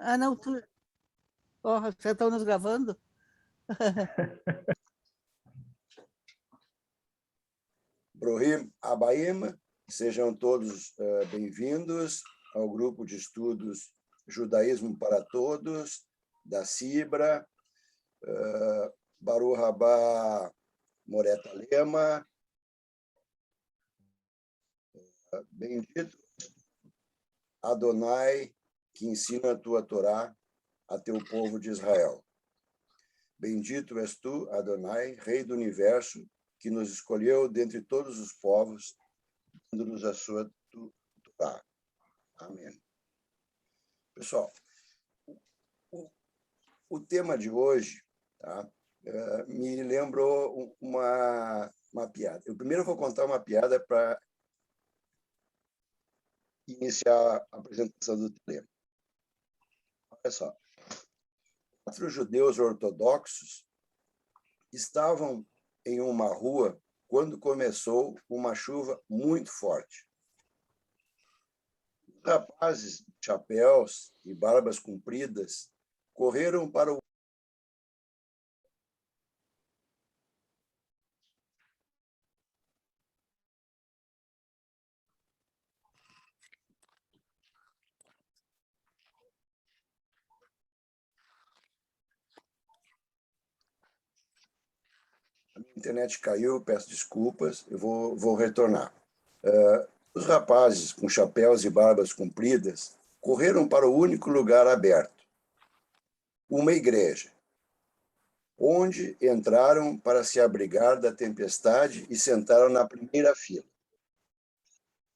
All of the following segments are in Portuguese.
Ah, não, tu... Oh, já estão nos gravando? Brohim Abaim, sejam todos bem-vindos ao grupo de estudos Judaísmo para Todos, da CIBRA, Baruch Rabá Moreta Lema. Bendito Adonai, que ensina a tua Torá a teu povo de Israel. Bendito és tu, Adonai, Rei do Universo, que nos escolheu dentre todos os povos, dando-nos a sua Torá. Amém. Pessoal, o tema de hoje, tá, me lembrou uma piada. Eu primeiro vou contar uma piada para iniciar a apresentação do tema. Olha só. 4 judeus ortodoxos estavam em uma rua quando começou uma chuva muito forte. Os rapazes de chapéus e barbas compridas correram para o A minha internet caiu, peço desculpas, eu vou retornar. Os rapazes com chapéus e barbas compridas correram para o único lugar aberto, uma igreja, onde entraram para se abrigar da tempestade e sentaram na primeira fila.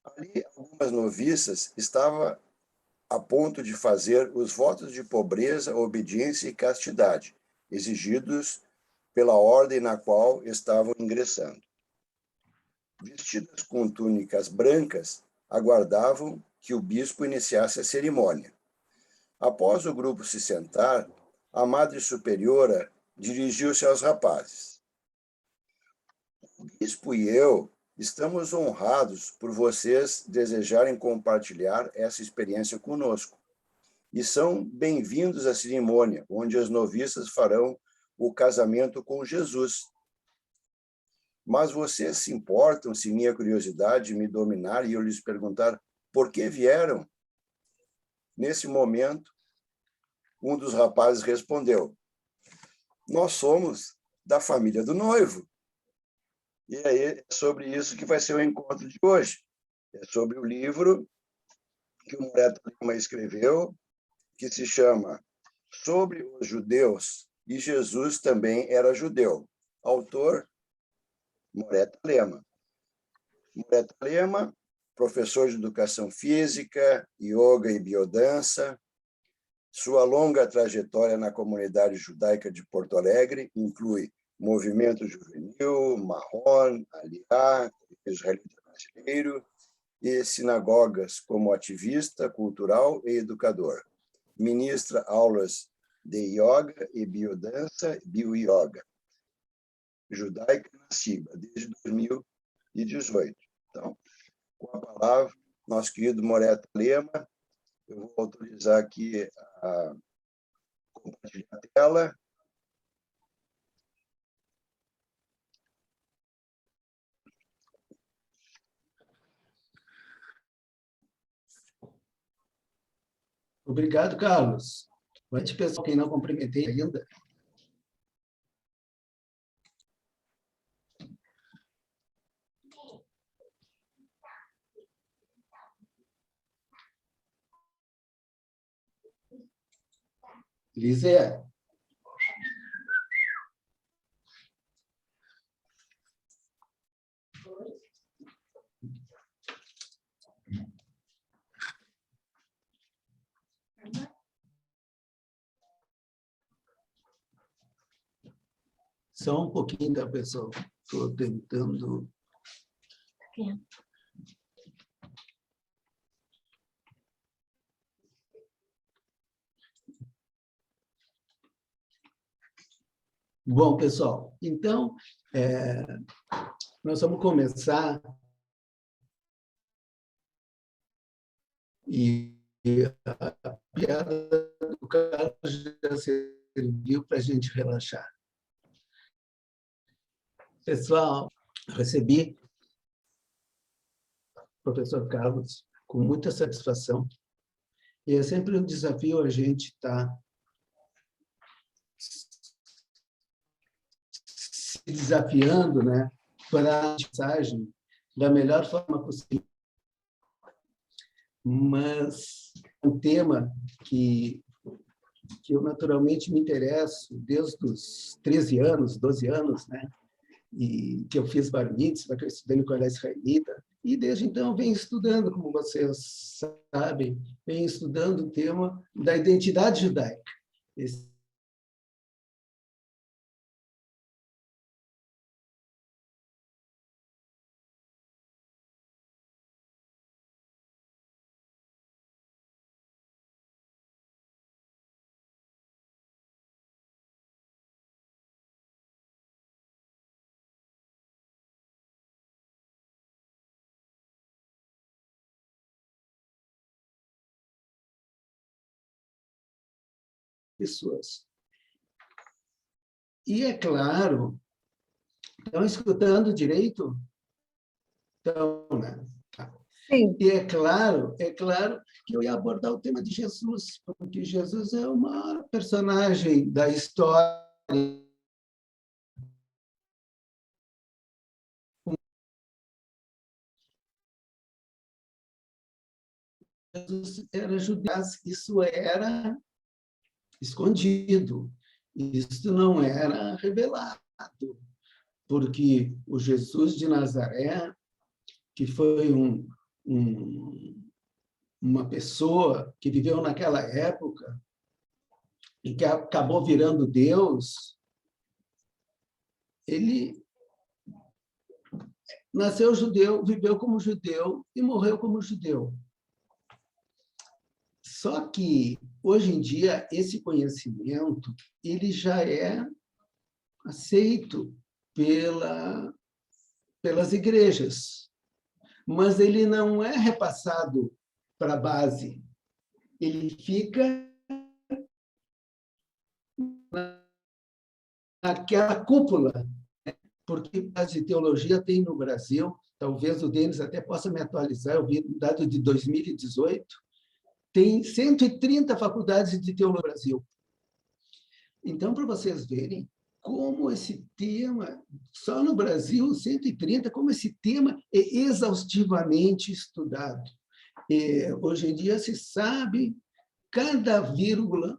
Ali, algumas noviças estavam a ponto de fazer os votos de pobreza, obediência e castidade, exigidos pela ordem na qual estavam ingressando. Vestidas com túnicas brancas, aguardavam que o bispo iniciasse a cerimônia. Após o grupo se sentar, a Madre Superiora dirigiu-se aos rapazes. O bispo e eu estamos honrados por vocês desejarem compartilhar essa experiência conosco. E são bem-vindos à cerimônia, onde as noviças farão o casamento com Jesus. Mas vocês se importam se minha curiosidade me dominar e eu lhes perguntar por que vieram? Nesse momento, um dos rapazes respondeu: nós somos da família do noivo. E aí é sobre isso que vai ser o encontro de hoje. É sobre o livro que o Moreta Lema escreveu, que se chama Sobre os Judeus, e Jesus também era judeu. Autor, Moreta Lema. Moreta Lema, professor de educação física, yoga e biodança. Sua longa trajetória na comunidade judaica de Porto Alegre inclui movimento juvenil, Marron, Aliá, israelita brasileiro, e sinagogas como ativista cultural e educador. Ministra aulas de yoga e biodança, bio-yoga, judaica na CIBA, desde 2018. Então, com a palavra, nosso querido Moreta Lema, eu vou autorizar aqui a compartilhar a tela. Obrigado, Carlos. Boa noite, pessoal, quem não cumprimentei ainda. Lizé. Só um pouquinho, tá, pessoal? Estou tentando... Bom, pessoal, então, nós vamos começar e a piada Carlos já serviu para a gente relaxar. Pessoal, recebi o professor Carlos com muita satisfação. E é sempre um desafio a gente estar se desafiando, né, para a mensagem da melhor forma possível. Mas um tema que eu naturalmente me interesso desde os 13 anos, 12 anos, né? E que eu fiz bar mitzvah, que eu estudei no colégio israelita, e desde então venho estudando, como vocês sabem, venho estudando o tema da identidade judaica. Pessoas. E é claro, estão escutando direito? Então, né? Sim. E é claro que eu ia abordar o tema de Jesus, porque Jesus é o maior personagem da história. Jesus era judeu, isso era escondido, isso não era revelado, porque o Jesus de Nazaré, que foi uma pessoa que viveu naquela época e que acabou virando Deus, ele nasceu judeu, viveu como judeu e morreu como judeu. Só que, hoje em dia, esse conhecimento ele já é aceito pelas igrejas, mas ele não é repassado para a base. Ele fica naquela cúpula, porque a de teologia tem no Brasil, talvez o Denis até possa me atualizar, eu vi um dado de 2018, tem 130 faculdades de teologia no Brasil. Então, para vocês verem como esse tema, só no Brasil, 130, como esse tema é exaustivamente estudado. Hoje em dia se sabe cada vírgula,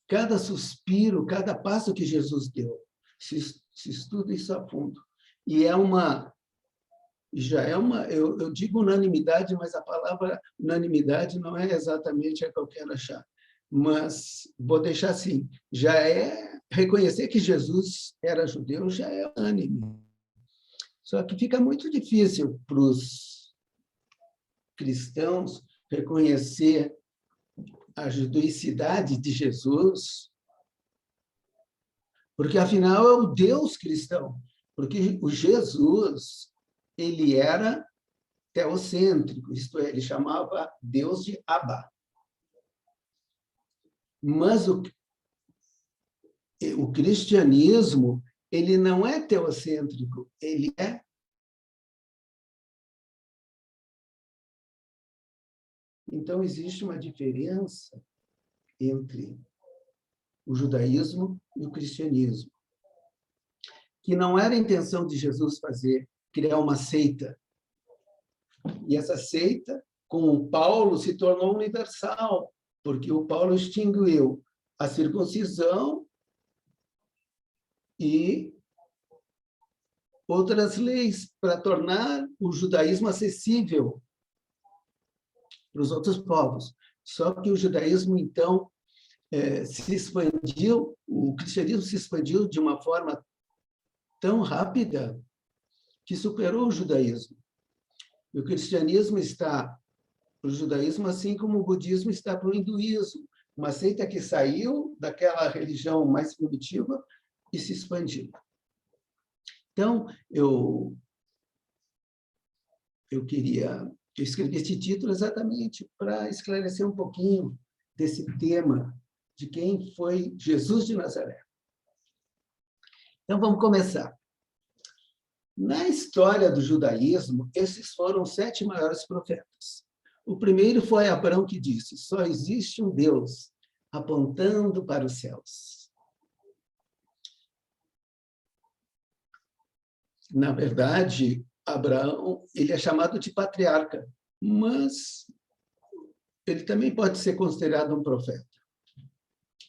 cada suspiro, cada passo que Jesus deu. Se estuda isso a fundo. E já é uma, eu digo unanimidade, mas a palavra unanimidade não é exatamente a que eu quero achar. Mas vou deixar assim, já é reconhecer que Jesus era judeu, já é unânime. Só que fica muito difícil para os cristãos reconhecer a judaicedade de Jesus, porque afinal é o Deus cristão, porque o Jesus ele era teocêntrico, isto é, ele chamava Deus de Abba. Mas o cristianismo ele não é teocêntrico, ele é Então, existe uma diferença entre o judaísmo e o cristianismo, que não era a intenção de Jesus criar uma seita. E essa seita, com o Paulo, se tornou universal, porque o Paulo extinguiu a circuncisão e outras leis para tornar o judaísmo acessível para os outros povos. Só que o judaísmo, então, se expandiu, o cristianismo se expandiu de uma forma tão rápida que superou o judaísmo. E o cristianismo está para o judaísmo, assim como o budismo está para o hinduísmo, uma seita que saiu daquela religião mais primitiva e se expandiu. Então, eu escrevi esse título exatamente para esclarecer um pouquinho desse tema de quem foi Jesus de Nazaré. Então, vamos começar. Na história do judaísmo, esses foram os 7 maiores profetas. O primeiro foi Abraão, que disse: só existe um Deus, apontando para os céus. Na verdade, Abraão, ele é chamado de patriarca, mas ele também pode ser considerado um profeta.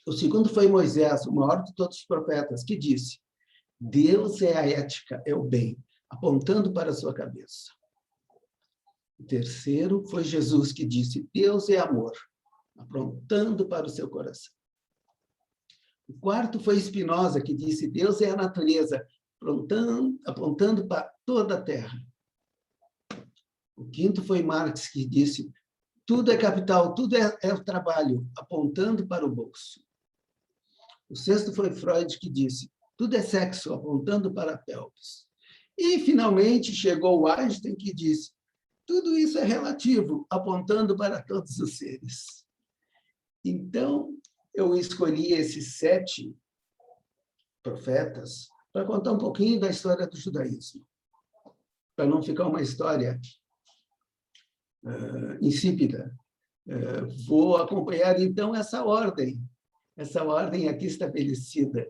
O segundo foi Moisés, o maior de todos os profetas, que disse: Deus é a ética, é o bem, apontando para a sua cabeça. O terceiro foi Jesus, que disse: Deus é amor, apontando para o seu coração. O quarto foi Spinoza, que disse: Deus é a natureza, apontando para toda a terra. O quinto foi Marx, que disse: tudo é capital, tudo é o trabalho, apontando para o bolso. O sexto foi Freud, que disse: tudo é sexo, apontando para a pelvis. E, finalmente, chegou o Einstein, que disse: tudo isso é relativo, apontando para todos os seres. Então, eu escolhi esses 7 profetas para contar um pouquinho da história do judaísmo, para não ficar uma história insípida. Vou acompanhar, então, essa ordem aqui estabelecida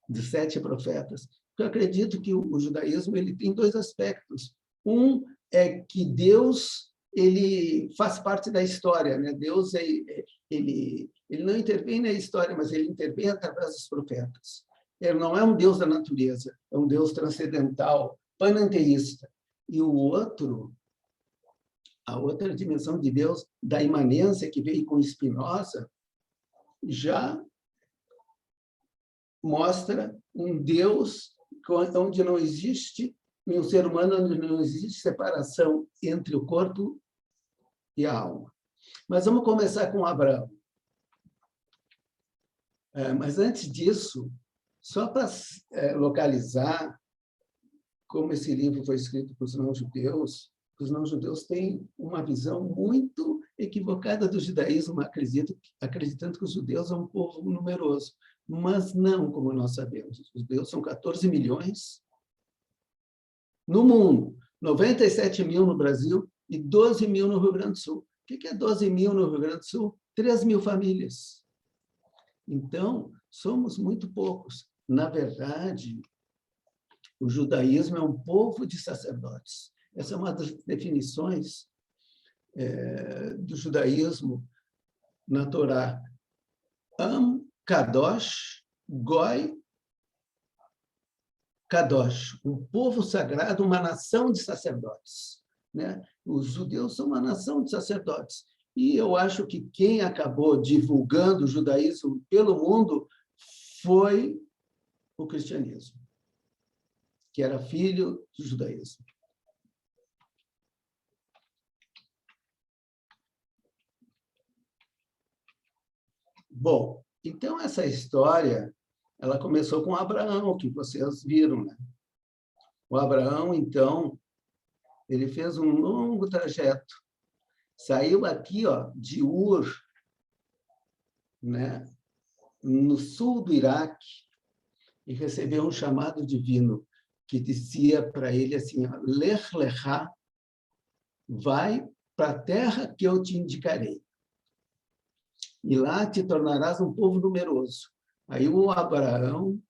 dos 7 profetas. Eu acredito que o judaísmo ele tem 2 aspectos. Um é que Deus ele faz parte da história, né? Deus ele não intervém na história, mas ele intervém através dos profetas. Ele não é um Deus da natureza, é um Deus transcendental, panenteísta. E a outra dimensão de Deus, da imanência, que veio com Spinoza, já mostra um Deus onde não existe, em um ser humano, onde não existe separação entre o corpo e a alma. Mas vamos começar com Abraão. Mas antes disso, só para localizar como esse livro foi escrito para os não-judeus, os não-judeus têm uma visão muito equivocada do judaísmo, acreditando que os judeus são um povo numeroso. Mas não, como nós sabemos. Os judeus são 14 milhões no mundo, 97 mil no Brasil e 12 mil no Rio Grande do Sul. O que é 12 mil no Rio Grande do Sul? 3 mil famílias. Então, somos muito poucos. Na verdade, o judaísmo é um povo de sacerdotes. Essa é uma das definições do judaísmo na Torá. Am Kadosh Goi Kadosh, um povo sagrado, uma nação de sacerdotes, né? Os judeus são uma nação de sacerdotes. E eu acho que quem acabou divulgando o judaísmo pelo mundo foi o cristianismo, que era filho do judaísmo. Bom, então essa história, ela começou com Abraão, que vocês viram, né? O Abraão, então, ele fez um longo trajeto. Saiu aqui, de Ur, né, no sul do Iraque, e recebeu um chamado divino que dizia para ele assim: Lech Lechá, vai para a terra que eu te indicarei. E lá te tornarás um povo numeroso. Aí o Abraão,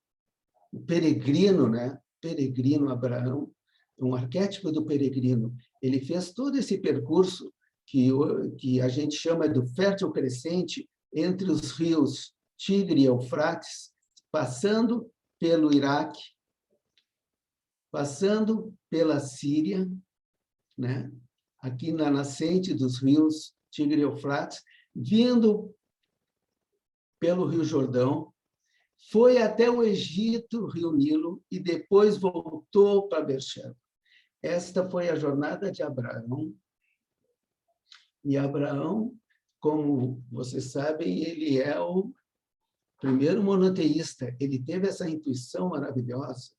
o peregrino, né? Peregrino Abraão, um arquétipo do peregrino, ele fez todo esse percurso que a gente chama do fértil crescente entre os rios Tigre e Eufrates, passando pelo Iraque, passando pela Síria, né? Aqui na nascente dos rios Tigre e Eufrates, vindo pelo Rio Jordão, foi até o Egito, Rio Nilo, e depois voltou para Beersheba. Esta foi a jornada de Abraão. E Abraão, como vocês sabem, ele é o primeiro monoteísta. Ele teve essa intuição maravilhosa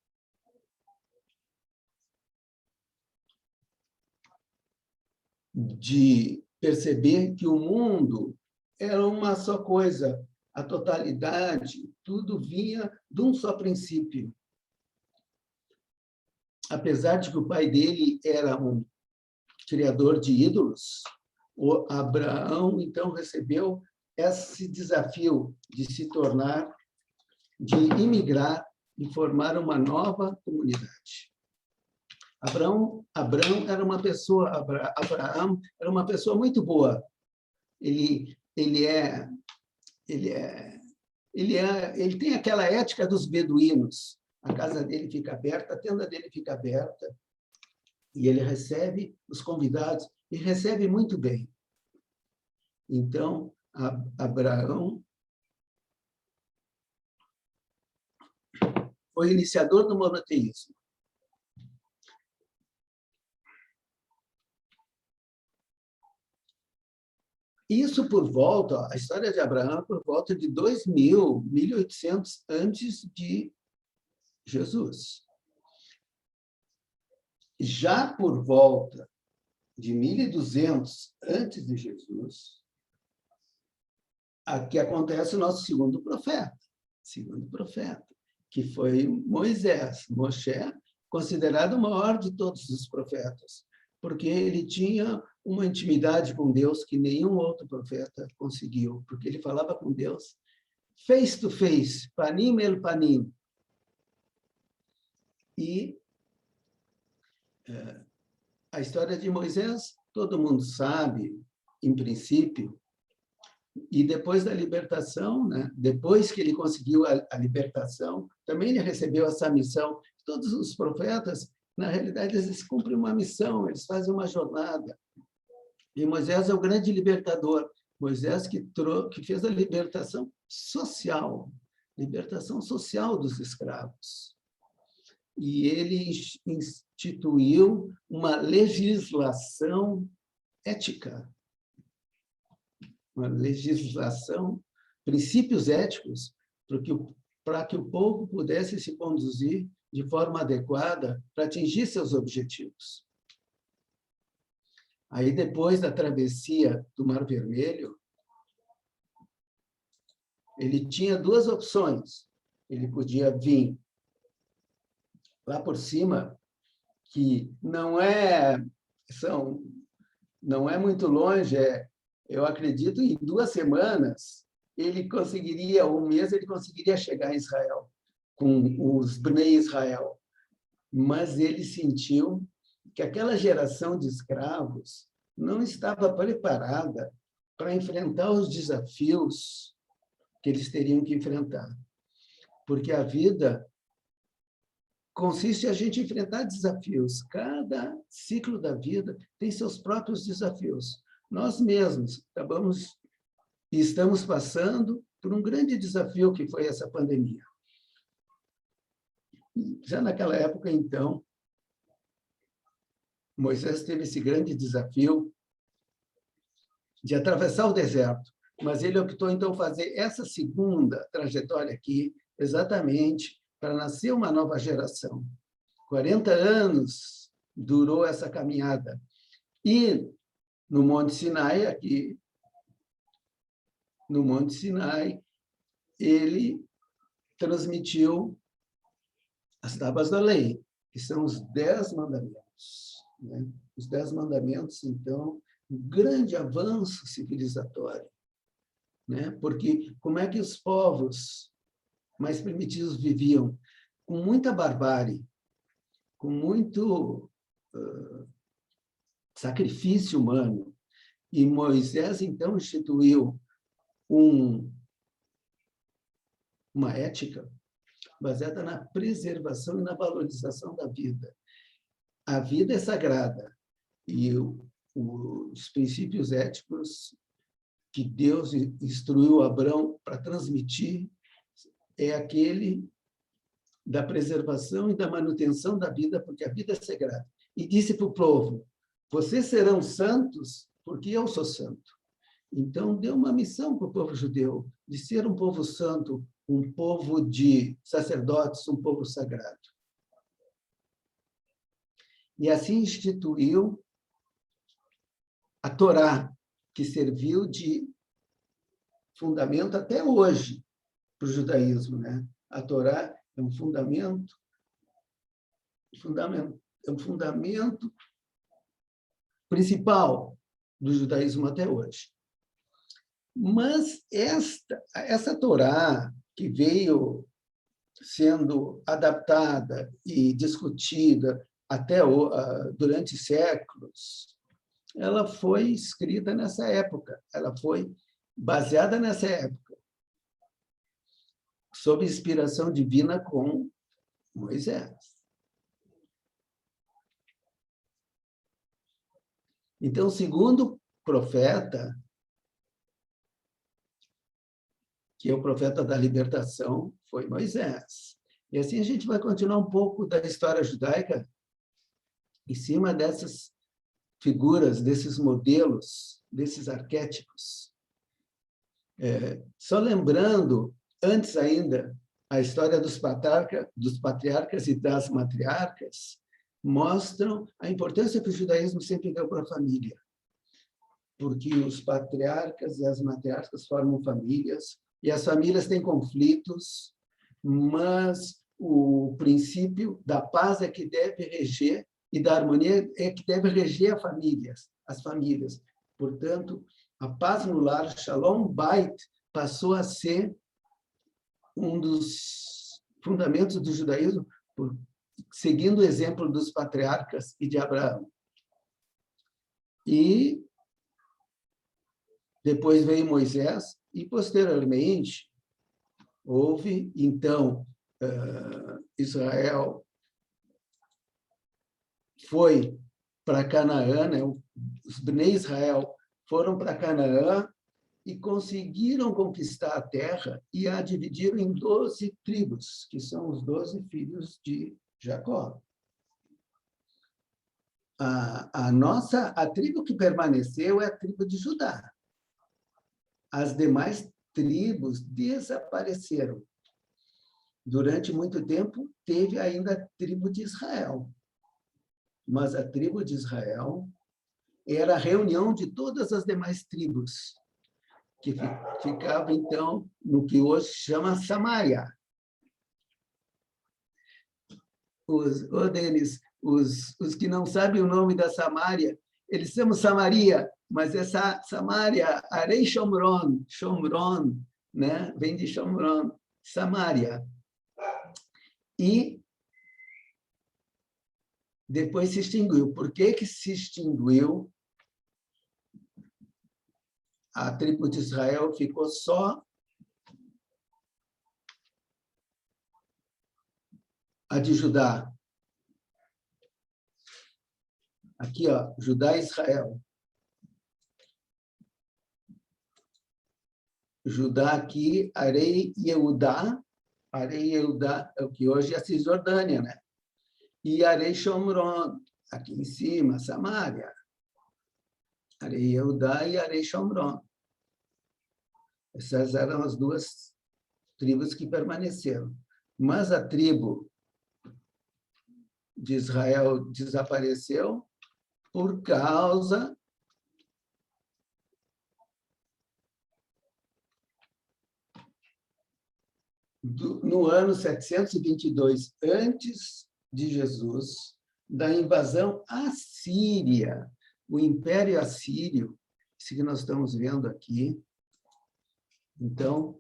de perceber que o mundo era uma só coisa. a totalidade, tudo vinha de um só princípio. Apesar de que o pai dele era um criador de ídolos, o Abraão, então, recebeu esse desafio de se tornar, de imigrar e formar uma nova comunidade. Abraão era uma pessoa, Abraão era uma pessoa muito boa. Ele tem aquela ética dos beduínos. A casa dele fica aberta, a tenda dele fica aberta, e ele recebe os convidados, e recebe muito bem. Então, Abraão foi iniciador do monoteísmo. Isso por volta, a história de Abraão, por volta de 2000, 1800 antes de Jesus. Já por volta de 1200 antes de Jesus, aqui acontece o nosso segundo profeta, que foi Moisés. Moshe, considerado o maior de todos os profetas, porque ele tinha uma intimidade com Deus que nenhum outro profeta conseguiu, porque ele falava com Deus face to face, panim el panim. E a história de Moisés, todo mundo sabe, em princípio, e depois da libertação, né? Depois que ele conseguiu a libertação, também ele recebeu essa missão. Todos os profetas, na realidade, eles cumprem uma missão, eles fazem uma jornada. E Moisés é o grande libertador. Moisés que fez a libertação social dos escravos. E ele instituiu uma legislação ética, uma legislação, princípios éticos, para que o povo pudesse se conduzir de forma adequada para atingir seus objetivos. Aí, depois da travessia do Mar Vermelho, ele tinha duas opções. Ele podia vir lá por cima, que não é muito longe, eu acredito em 2 semanas, ele conseguiria, um mês, ele conseguiria chegar em Israel, com os Bnei Israel. Mas ele sentiu que aquela geração de escravos não estava preparada para enfrentar os desafios que eles teriam que enfrentar. Porque a vida consiste em a gente enfrentar desafios. Cada ciclo da vida tem seus próprios desafios. Nós mesmos estamos passando por um grande desafio que foi essa pandemia. Já naquela época, então, Moisés teve esse grande desafio de atravessar o deserto, mas ele optou, então, fazer essa segunda trajetória aqui, exatamente para nascer uma nova geração. 40 anos durou essa caminhada. E no Monte Sinai, aqui, no Monte Sinai, ele transmitiu as tábuas da lei, que são os 10 mandamentos. Né? Os 10 mandamentos, então, um grande avanço civilizatório. Né? Porque como é que os povos mais primitivos viviam? Com muita barbárie, com muito sacrifício humano. E Moisés, então, instituiu uma ética baseada na preservação e na valorização da vida. A vida é sagrada e os princípios éticos que Deus instruiu Abraão para transmitir é aquele da preservação e da manutenção da vida, porque a vida é sagrada. E disse para o povo: vocês serão santos porque eu sou santo. Então, deu uma missão para o povo judeu de ser um povo santo, um povo de sacerdotes, um povo sagrado. E assim instituiu a Torá, que serviu de fundamento até hoje para o judaísmo, né? A Torá é um fundamento principal do judaísmo até hoje. Mas essa Torá, que veio sendo adaptada e discutida durante séculos, ela foi escrita nessa época, ela foi baseada nessa época, sob inspiração divina com Moisés. Então, o segundo profeta, que é o profeta da libertação, foi Moisés. E assim a gente vai continuar um pouco da história judaica em cima dessas figuras, desses modelos, desses arquétipos. Só lembrando, antes ainda, a história dos patriarcas e das matriarcas mostram a importância que o judaísmo sempre deu para a família, porque os patriarcas e as matriarcas formam famílias, e as famílias têm conflitos, mas o princípio da paz é que deve reger, e da harmonia é que deve reger as famílias. Portanto, a paz no lar, Shalom Bait, passou a ser um dos fundamentos do judaísmo, seguindo o exemplo dos patriarcas e de Abraão. E depois veio Moisés, e, posteriormente, houve, então, Israel foi para Canaã, né? Os Bnei Israel foram para Canaã e conseguiram conquistar a terra e a dividiram em 12 tribos, que são os 12 filhos de Jacó. A tribo que permaneceu é a tribo de Judá. As demais tribos desapareceram. Durante muito tempo, teve ainda a tribo de Israel. Mas a tribo de Israel era a reunião de todas as demais tribos, que ficava, então, no que hoje chama Samaria. Denis, os que não sabem o nome da Samaria, eles chamam Samaria, mas essa Samaria, Arei Shomron, né? Vem de Shomron, Samaria. E depois se extinguiu. Por que se extinguiu? A tribo de Israel ficou só a de Judá. Aqui, ó, Judá e Israel. Judá aqui, Arei Yehudá, é o que hoje é a Cisjordânia, né? E Arei Shomron, aqui em cima, Samaria. Arei Yehudá e Arei Shomron. Essas eram as duas tribos que permaneceram. Mas a tribo de Israel desapareceu por causa no ano 722 antes de Jesus, da invasão assíria. O Império Assírio, isso que nós estamos vendo aqui. Então,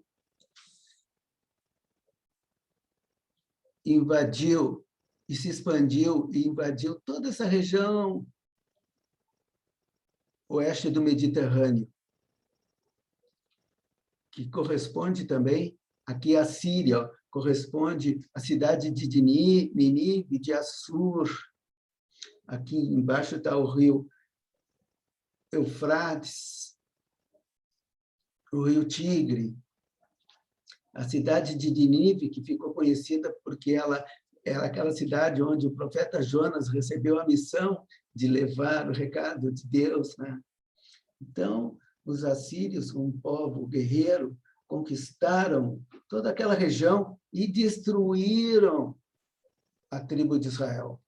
invadiu e se expandiu e invadiu toda essa região oeste do Mediterrâneo, que corresponde também, aqui a Síria, ó, corresponde à cidade de Nínive, de Assur. Aqui embaixo está o rio Eufrates, o rio Tigre. A cidade de Nínive, que ficou conhecida porque ela era aquela cidade onde o profeta Jonas recebeu a missão de levar o recado de Deus, né? Então, os assírios, um povo guerreiro, conquistaram toda aquela região e destruíram a tribo de Israel,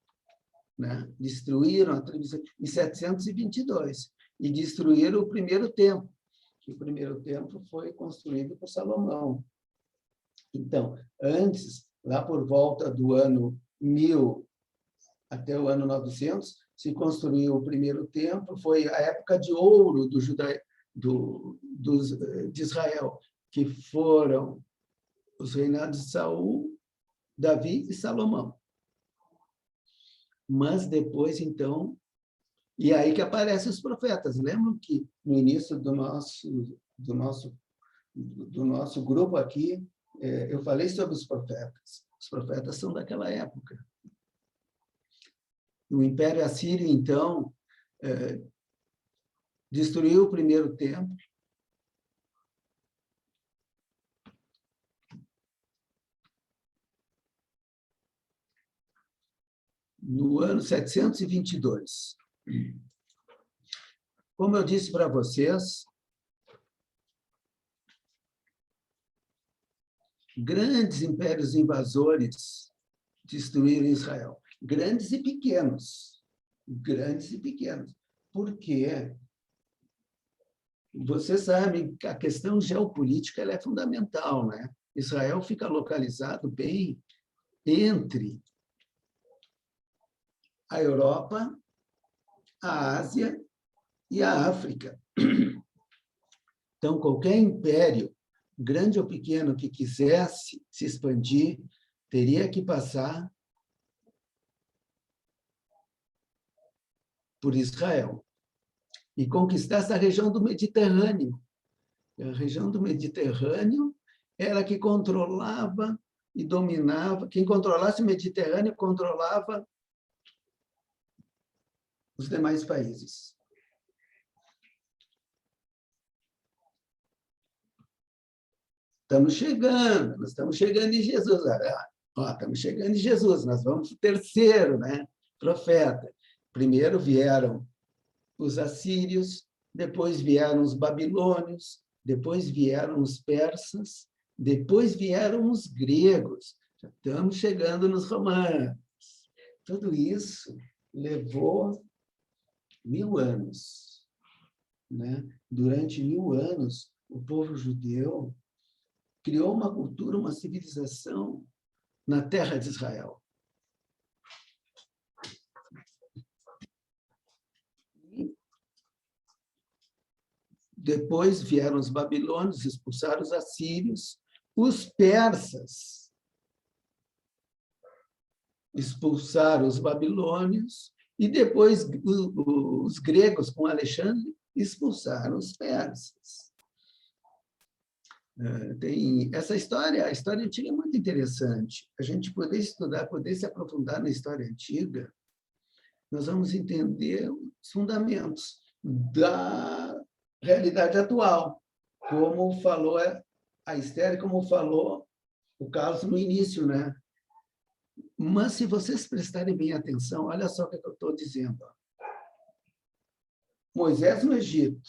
né? Destruíram a tribo de Israel em 722 e destruíram o primeiro templo. que o primeiro templo foi construído por Salomão. Então, antes, lá por volta do ano 1000 até o ano 900, se construiu o primeiro templo, foi a época de ouro de Israel, que foram os reinados de Saul, Davi e Salomão. Mas depois, então, e aí que aparecem os profetas. Lembram que no início do nosso grupo aqui, eu falei sobre os profetas. Os profetas são daquela época. O Império Assírio, então, destruiu o primeiro templo. No ano 722. Como eu disse para vocês, grandes impérios invasores destruíram Israel. Grandes e pequenos. Grandes e pequenos. Por quê? Vocês sabem que a questão geopolítica ela é fundamental, né? Israel fica localizado bem entre a Europa, a Ásia e a África. Então, qualquer império, grande ou pequeno, que quisesse se expandir, teria que passar por Israel e conquistar essa região do Mediterrâneo. A região do Mediterrâneo era que controlava e dominava. Quem controlasse o Mediterrâneo controlava os demais países. Nós estamos chegando em Jesus. Estamos chegando em Jesus, nós vamos para o terceiro, né, profeta. Primeiro vieram os assírios, depois vieram os babilônios, depois vieram os persas, depois vieram os gregos. Já estamos chegando nos romanos. Tudo isso levou 1000 anos, né? Durante 1000 anos, o povo judeu criou uma cultura, uma civilização na terra de Israel. Depois vieram os babilônios, expulsaram os assírios, os persas expulsaram os babilônios, e depois os gregos, com Alexandre, expulsaram os persas. Tem essa história, a história antiga é muito interessante. A gente poder estudar, poder se aprofundar na história antiga, nós vamos entender os fundamentos da realidade atual, como falou a Esther, como falou o Carlos no início, né? Mas, se vocês prestarem bem atenção, olha só o que eu estou dizendo. Moisés no Egito,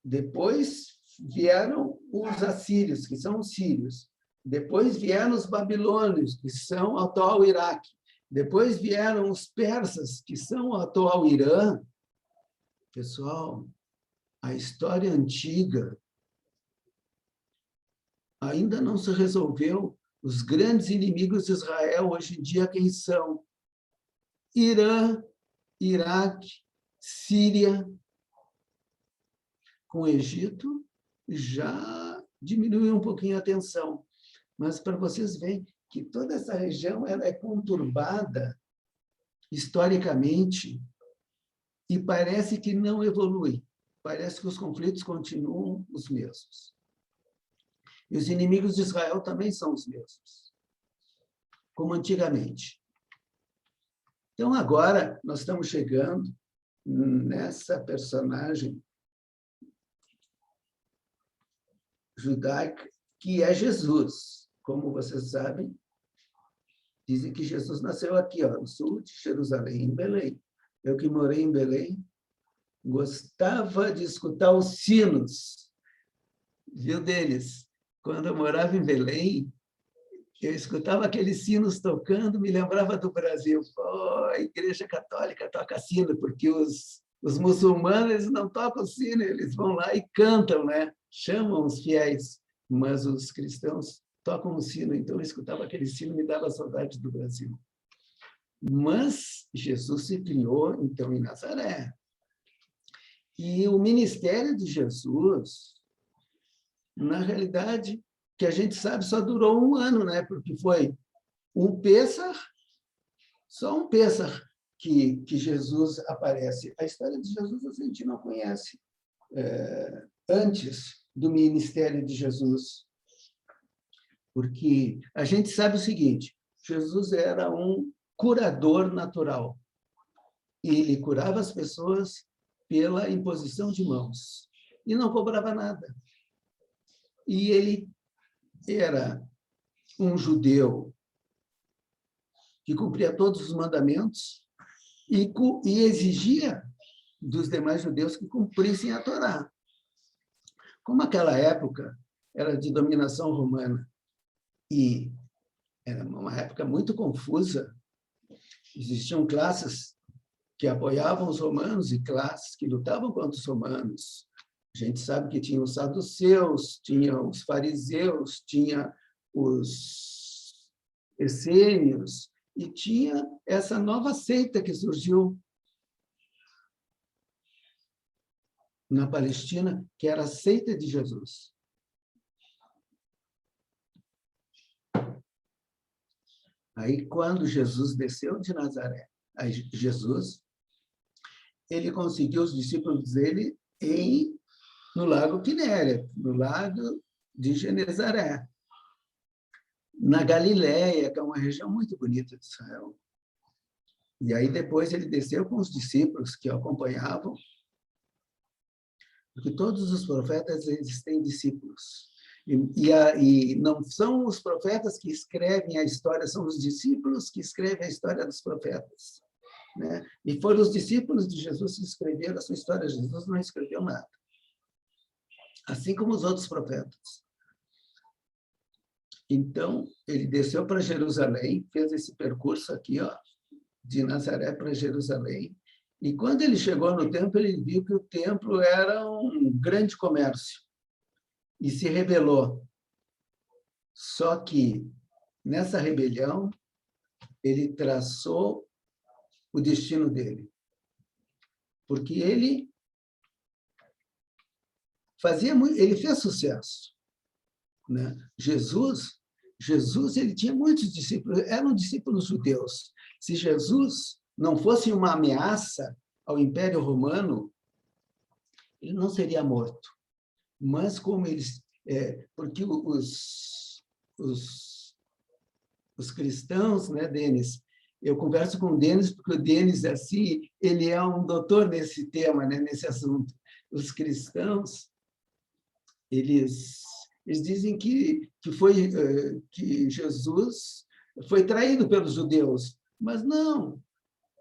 depois vieram os assírios, que são os sírios, depois vieram os babilônios, que são o atual Iraque, depois vieram os persas, que são o atual Irã. Pessoal, a história antiga ainda não se resolveu. Os grandes inimigos de Israel, hoje em dia, quem são? Irã, Iraque, Síria. Com o Egito, já diminuiu um pouquinho a tensão. Mas para vocês verem que toda essa região ela é conturbada historicamente e parece que não evolui. Parece que os conflitos continuam os mesmos. E os inimigos de Israel também são os mesmos, como antigamente. Então, agora, nós estamos chegando nessa personagem judaica, que é Jesus. Como vocês sabem, dizem que Jesus nasceu aqui, no sul de Jerusalém, em Belém. Eu que morei em Belém, gostava de escutar os sinos, viu, deles. Quando eu morava em Belém, eu escutava aqueles sinos tocando, me lembrava do Brasil. A Igreja Católica toca sino, porque os Os muçulmanos, eles não tocam sino, eles vão lá e cantam, né? Chamam os fiéis, mas os cristãos tocam o sino. Então, eu escutava aquele sino, me dava saudade do Brasil. Mas Jesus se criou, então, em Nazaré. E o ministério de Jesus, na realidade, que a gente sabe, só durou 1 ano, né? Porque foi um Pêssar, só um Pêssar que Jesus aparece. A história de Jesus a gente não conhece antes do ministério de Jesus, porque a gente sabe o seguinte: Jesus era um curador natural. E ele curava as pessoas pela imposição de mãos e não cobrava nada. E ele era um judeu que cumpria todos os mandamentos e exigia dos demais judeus que cumprissem a Torá. Como aquela época era de dominação romana e era uma época muito confusa, existiam classes que apoiavam os romanos e classes que lutavam contra os romanos. A gente sabe que tinha os saduceus, tinha os fariseus, tinha os essênios, e tinha essa nova seita que surgiu na Palestina, que era a seita de Jesus. Aí, quando Jesus desceu de Nazaré, ele conseguiu os discípulos dele no Lago Quinéria, no lago de Genezaré, na Galiléia, que é uma região muito bonita de Israel. E aí depois ele desceu com os discípulos que o acompanhavam, porque todos os profetas eles têm discípulos. E não são os profetas que escrevem a história, são os discípulos que escrevem a história dos profetas, né? E foram os discípulos de Jesus que escreveram a sua história. Jesus não escreveu nada. Assim como os outros profetas. Então, ele desceu para Jerusalém, fez esse percurso aqui, ó, de Nazaré para Jerusalém, e quando ele chegou no templo, ele viu que o templo era um grande comércio, e se rebelou. Só que, nessa rebelião, ele traçou o destino dele. Porque ele ele fez sucesso, né? Jesus ele tinha muitos discípulos, eram discípulos judeus. Se Jesus não fosse uma ameaça ao Império Romano, ele não seria morto. Mas como eles... porque os cristãos, né, Denis? Eu converso com o Denis, porque o Denis, assim, ele é um doutor nesse tema, né, nesse assunto. Os cristãos, eles dizem que Jesus foi traído pelos judeus, mas não.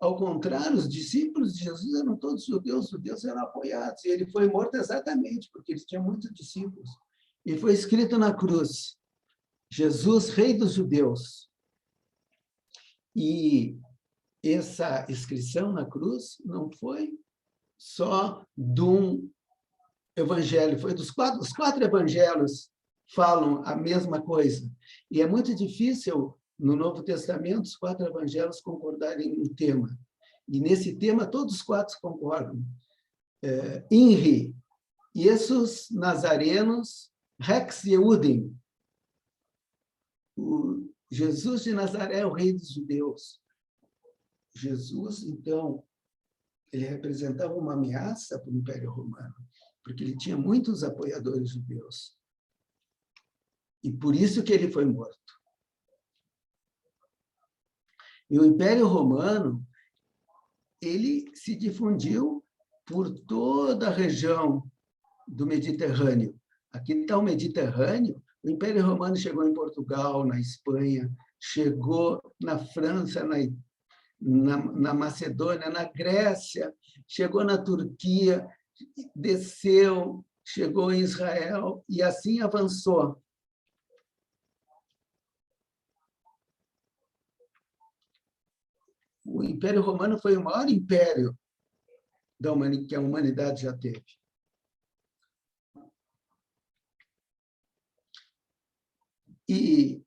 Ao contrário, os discípulos de Jesus eram todos judeus, os judeus eram apoiados, e ele foi morto exatamente porque ele tinha muitos discípulos. E foi escrito na cruz: Jesus, Rei dos Judeus. E essa inscrição na cruz não foi só de um evangelho, foi os 4 evangelhos falam a mesma coisa. E é muito difícil, no Novo Testamento, os 4 evangelhos concordarem em um tema. E nesse tema, todos os 4 concordam. Inri, Jesus Nazarenos, Rex Yehudim. O Jesus de Nazaré é o rei dos judeus. Jesus, então, ele representava uma ameaça para o Império Romano, porque ele tinha muitos apoiadores judeus. E por isso que ele foi morto. E o Império Romano, ele se difundiu por toda a região do Mediterrâneo. Aqui está o Mediterrâneo. O Império Romano chegou em Portugal, na Espanha, chegou na França, na Macedônia, na Grécia, chegou na Turquia, desceu, chegou em Israel e assim avançou. O Império Romano foi o maior império que a humanidade já teve. E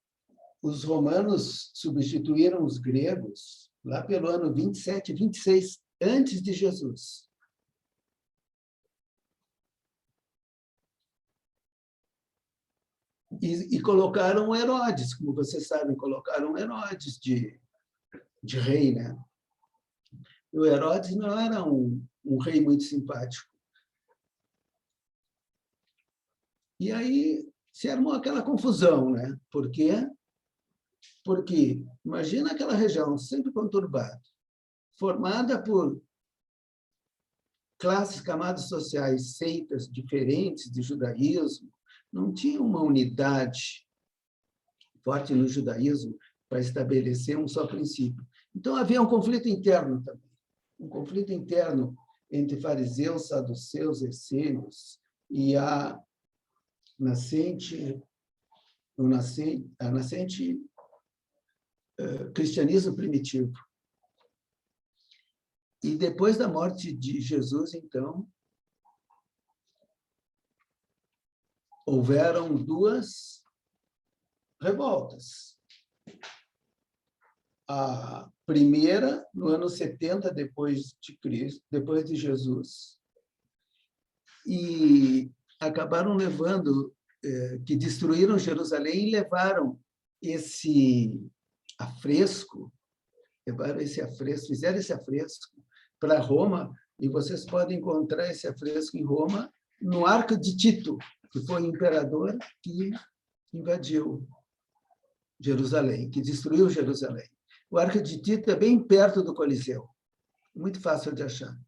os romanos substituíram os gregos lá pelo ano 27, 26 antes de Jesus. E colocaram Herodes, como vocês sabem, colocaram Herodes de rei, né? O Herodes não era um rei muito simpático. E aí se armou aquela confusão, né? Por quê? Porque imagina aquela região sempre conturbada, formada por classes, camadas sociais, seitas diferentes de judaísmo, não tinha uma unidade forte no judaísmo para estabelecer um só princípio. Então, havia um conflito interno também, um conflito interno entre fariseus, saduceus, essênios e a nascente cristianismo primitivo. E depois da morte de Jesus, então, houveram duas revoltas. A primeira, no ano 70 depois de Cristo, depois de Jesus, e acabaram levando, que destruíram Jerusalém e levaram esse afresco, fizeram esse afresco para Roma, e vocês podem encontrar esse afresco em Roma, no Arco de Tito, que foi o imperador que invadiu Jerusalém, que destruiu Jerusalém. O Arco de Tito é bem perto do Coliseu, muito fácil de achar.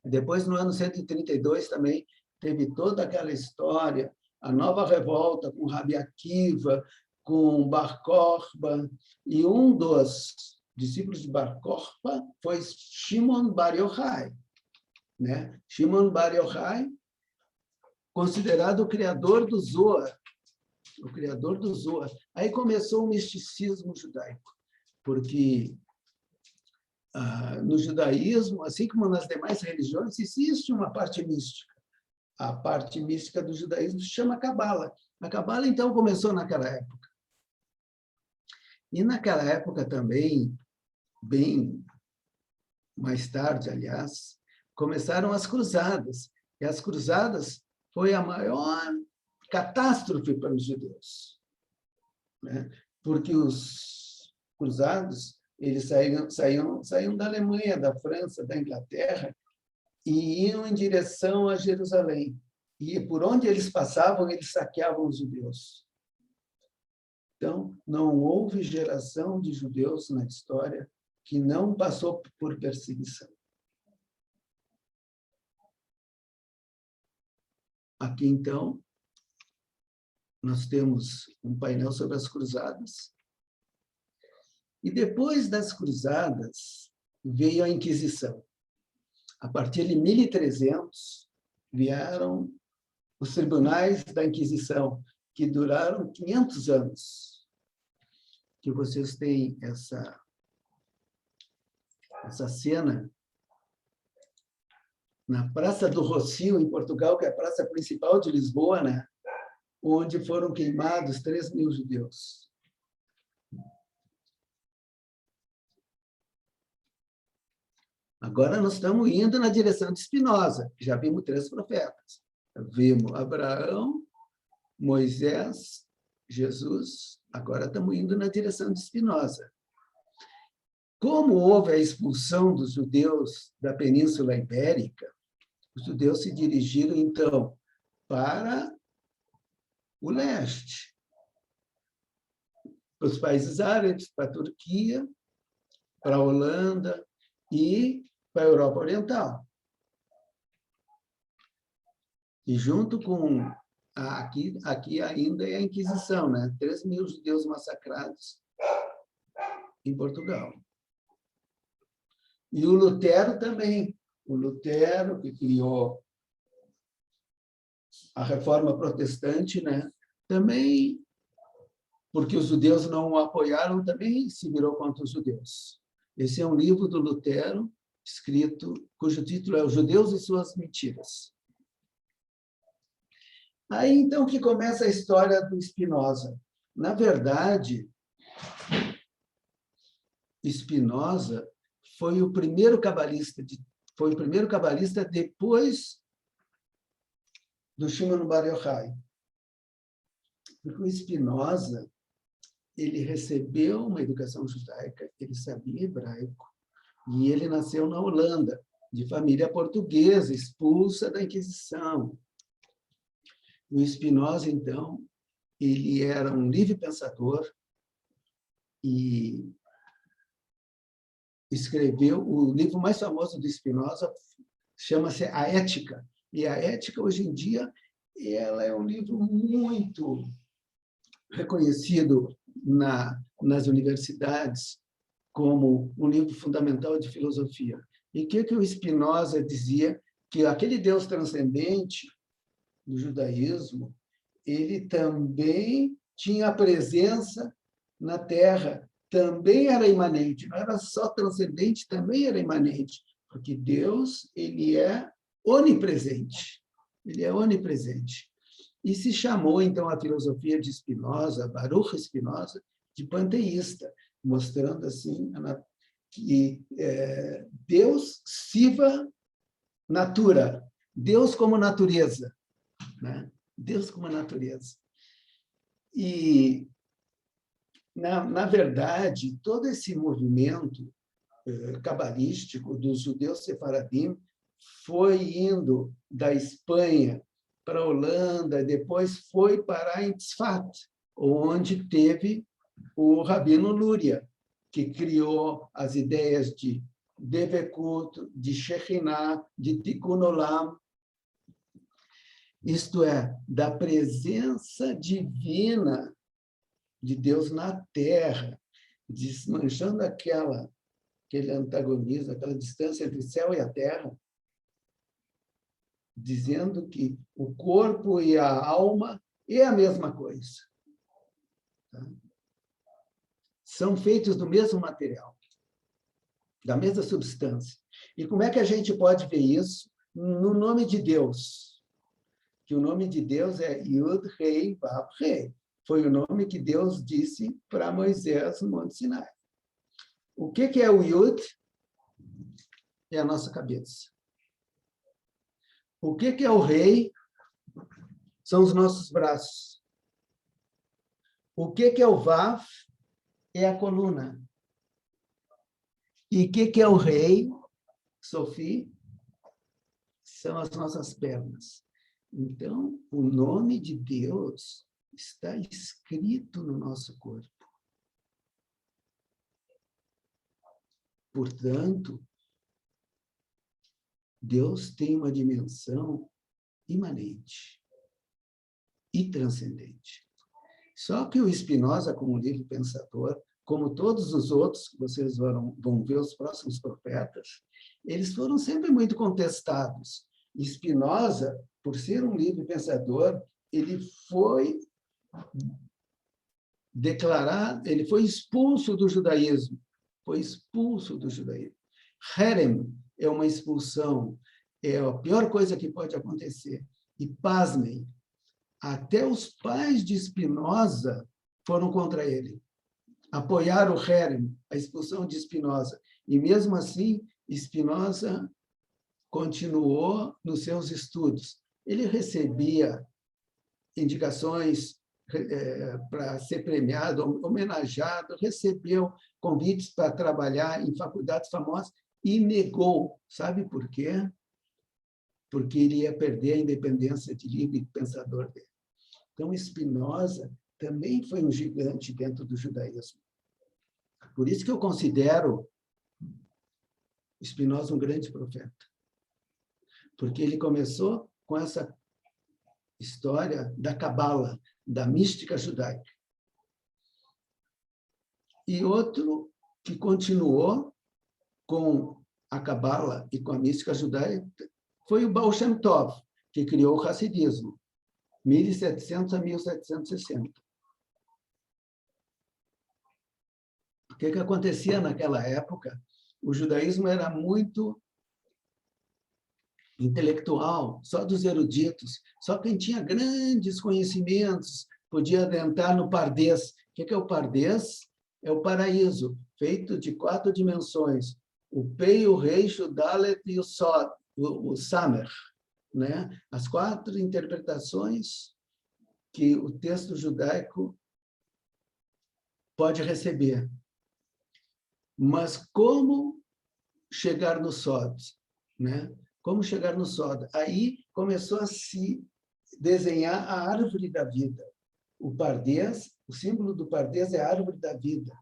Depois, no ano 132, também teve toda aquela história, a nova revolta com Rabi Akiva, com Bar Kokhba, e um dos discípulos de Bar Kokhba foi Shimon Bar Yochai, né? Shimon Bar Yochai, considerado o criador do Zohar, Aí começou o misticismo judaico, porque no judaísmo, assim como nas demais religiões, existe uma parte mística. A parte mística do judaísmo se chama Cabala. A Cabala, então, começou naquela época. E naquela época também, bem mais tarde, aliás, começaram as cruzadas. E as cruzadas foi a maior catástrofe para os judeus, né? Porque os cruzados eles saíam da Alemanha, da França, da Inglaterra e iam em direção a Jerusalém. E por onde eles passavam, eles saqueavam os judeus. Então, não houve geração de judeus na história que não passou por perseguição. Aqui, então, nós temos um painel sobre as cruzadas. E depois das cruzadas, veio a Inquisição. A partir de 1300, vieram os tribunais da Inquisição, que duraram 500 anos. Que vocês têm essa cena na Praça do Rossio, em Portugal, que é a praça principal de Lisboa, né? Onde foram queimados 3.000 judeus. Agora nós estamos indo na direção de Spinoza. Já vimos 3 profetas. Vimos Abraão, Moisés, Jesus. Agora estamos indo na direção de Spinoza. Como houve a expulsão dos judeus da Península Ibérica, os judeus se dirigiram, então, para o leste, para os países árabes, para a Turquia, para a Holanda e para a Europa Oriental. E junto com aqui ainda é a Inquisição, né? 3.000 judeus massacrados em Portugal. E o Lutero também. O Lutero, que criou a Reforma Protestante, né? Também, porque os judeus não o apoiaram, também se virou contra os judeus. Esse é um livro do Lutero, escrito, cujo título é Os Judeus e Suas Mentiras. Aí, então, que começa a história do Spinoza. Na verdade, Spinoza foi o primeiro cabalista depois do Shimon Bar Yochai. Porque o Spinoza, ele recebeu uma educação judaica, ele sabia hebraico, e ele nasceu na Holanda, de família portuguesa, expulsa da Inquisição. O Spinoza, então, ele era um livre pensador e escreveu o livro mais famoso do Spinoza, chama-se A Ética. E a Ética, hoje em dia, ela é um livro muito reconhecido nas universidades como um livro fundamental de filosofia. E o que o Spinoza dizia? Que aquele Deus transcendente do judaísmo, ele também tinha presença na Terra, também era imanente, não era só transcendente, também era imanente, porque Deus, ele é onipresente. Ele é onipresente. E se chamou, então, a filosofia de Spinoza, Baruch Spinoza, de panteísta, mostrando, assim, que Deus siva natura, Deus como natureza, né? Deus como natureza. E, na verdade, todo esse movimento cabalístico dos judeus sefaradim foi indo da Espanha para a Holanda, depois foi parar em Tzfat, onde teve o Rabino Luria, que criou as ideias de Devekut, de Shekhinah, de Tikkun Olam, isto é, da presença divina de Deus na Terra, desmanchando aquele antagonismo, aquela distância entre o céu e a terra, dizendo que o corpo e a alma é a mesma coisa. Tá? São feitos do mesmo material, da mesma substância. E como é que a gente pode ver isso? No nome de Deus. Que o nome de Deus é Yud, Rei, Vav, Rei. Foi o nome que Deus disse para Moisés no Monte Sinai. O que é o Yud? É a nossa cabeça. O que é o Rei? São os nossos braços. O que é o Vav? É a coluna. E o que é o Rei, Sophie? São as nossas pernas. Então, o nome de Deus está escrito no nosso corpo. Portanto, Deus tem uma dimensão imanente e transcendente. Só que o Spinoza, como livre pensador, como todos os outros que vocês vão ver, os próximos profetas, eles foram sempre muito contestados. Spinoza, por ser um livre pensador, ele foi declarado, ele foi expulso do judaísmo. Foi expulso do judaísmo. Herem é uma expulsão, é a pior coisa que pode acontecer. E, pasmem, até os pais de Spinoza foram contra ele. Apoiaram o Herem, a expulsão de Spinoza. E, mesmo assim, Spinoza continuou nos seus estudos. Ele recebia indicações para ser premiado, homenageado, recebeu convites para trabalhar em faculdades famosas e negou. Sabe por quê? Porque ele ia perder a independência de livre pensador dele. Então, Spinoza também foi um gigante dentro do judaísmo. Por isso que eu considero Spinoza um grande profeta. Porque ele começou com essa história da Cabala, da mística judaica. E outro que continuou com a Cabala e com a mística judaica foi o Baal Shem Tov, que criou o Hassidismo, 1700 a 1760. O que acontecia naquela época? O judaísmo era muito intelectual, só dos eruditos, só quem tinha grandes conhecimentos podia adentrar no Pardês. O que é o Pardês? É o paraíso, feito de 4 dimensões: o Pei, o Reish, o Dalet e o Sod, o Samer, né? As 4 interpretações que o texto judaico pode receber. Mas como chegar no Sod, né? Como chegar no Sod? Aí começou a se desenhar a árvore da vida. O Pardês, o símbolo do Pardês é a árvore da vida.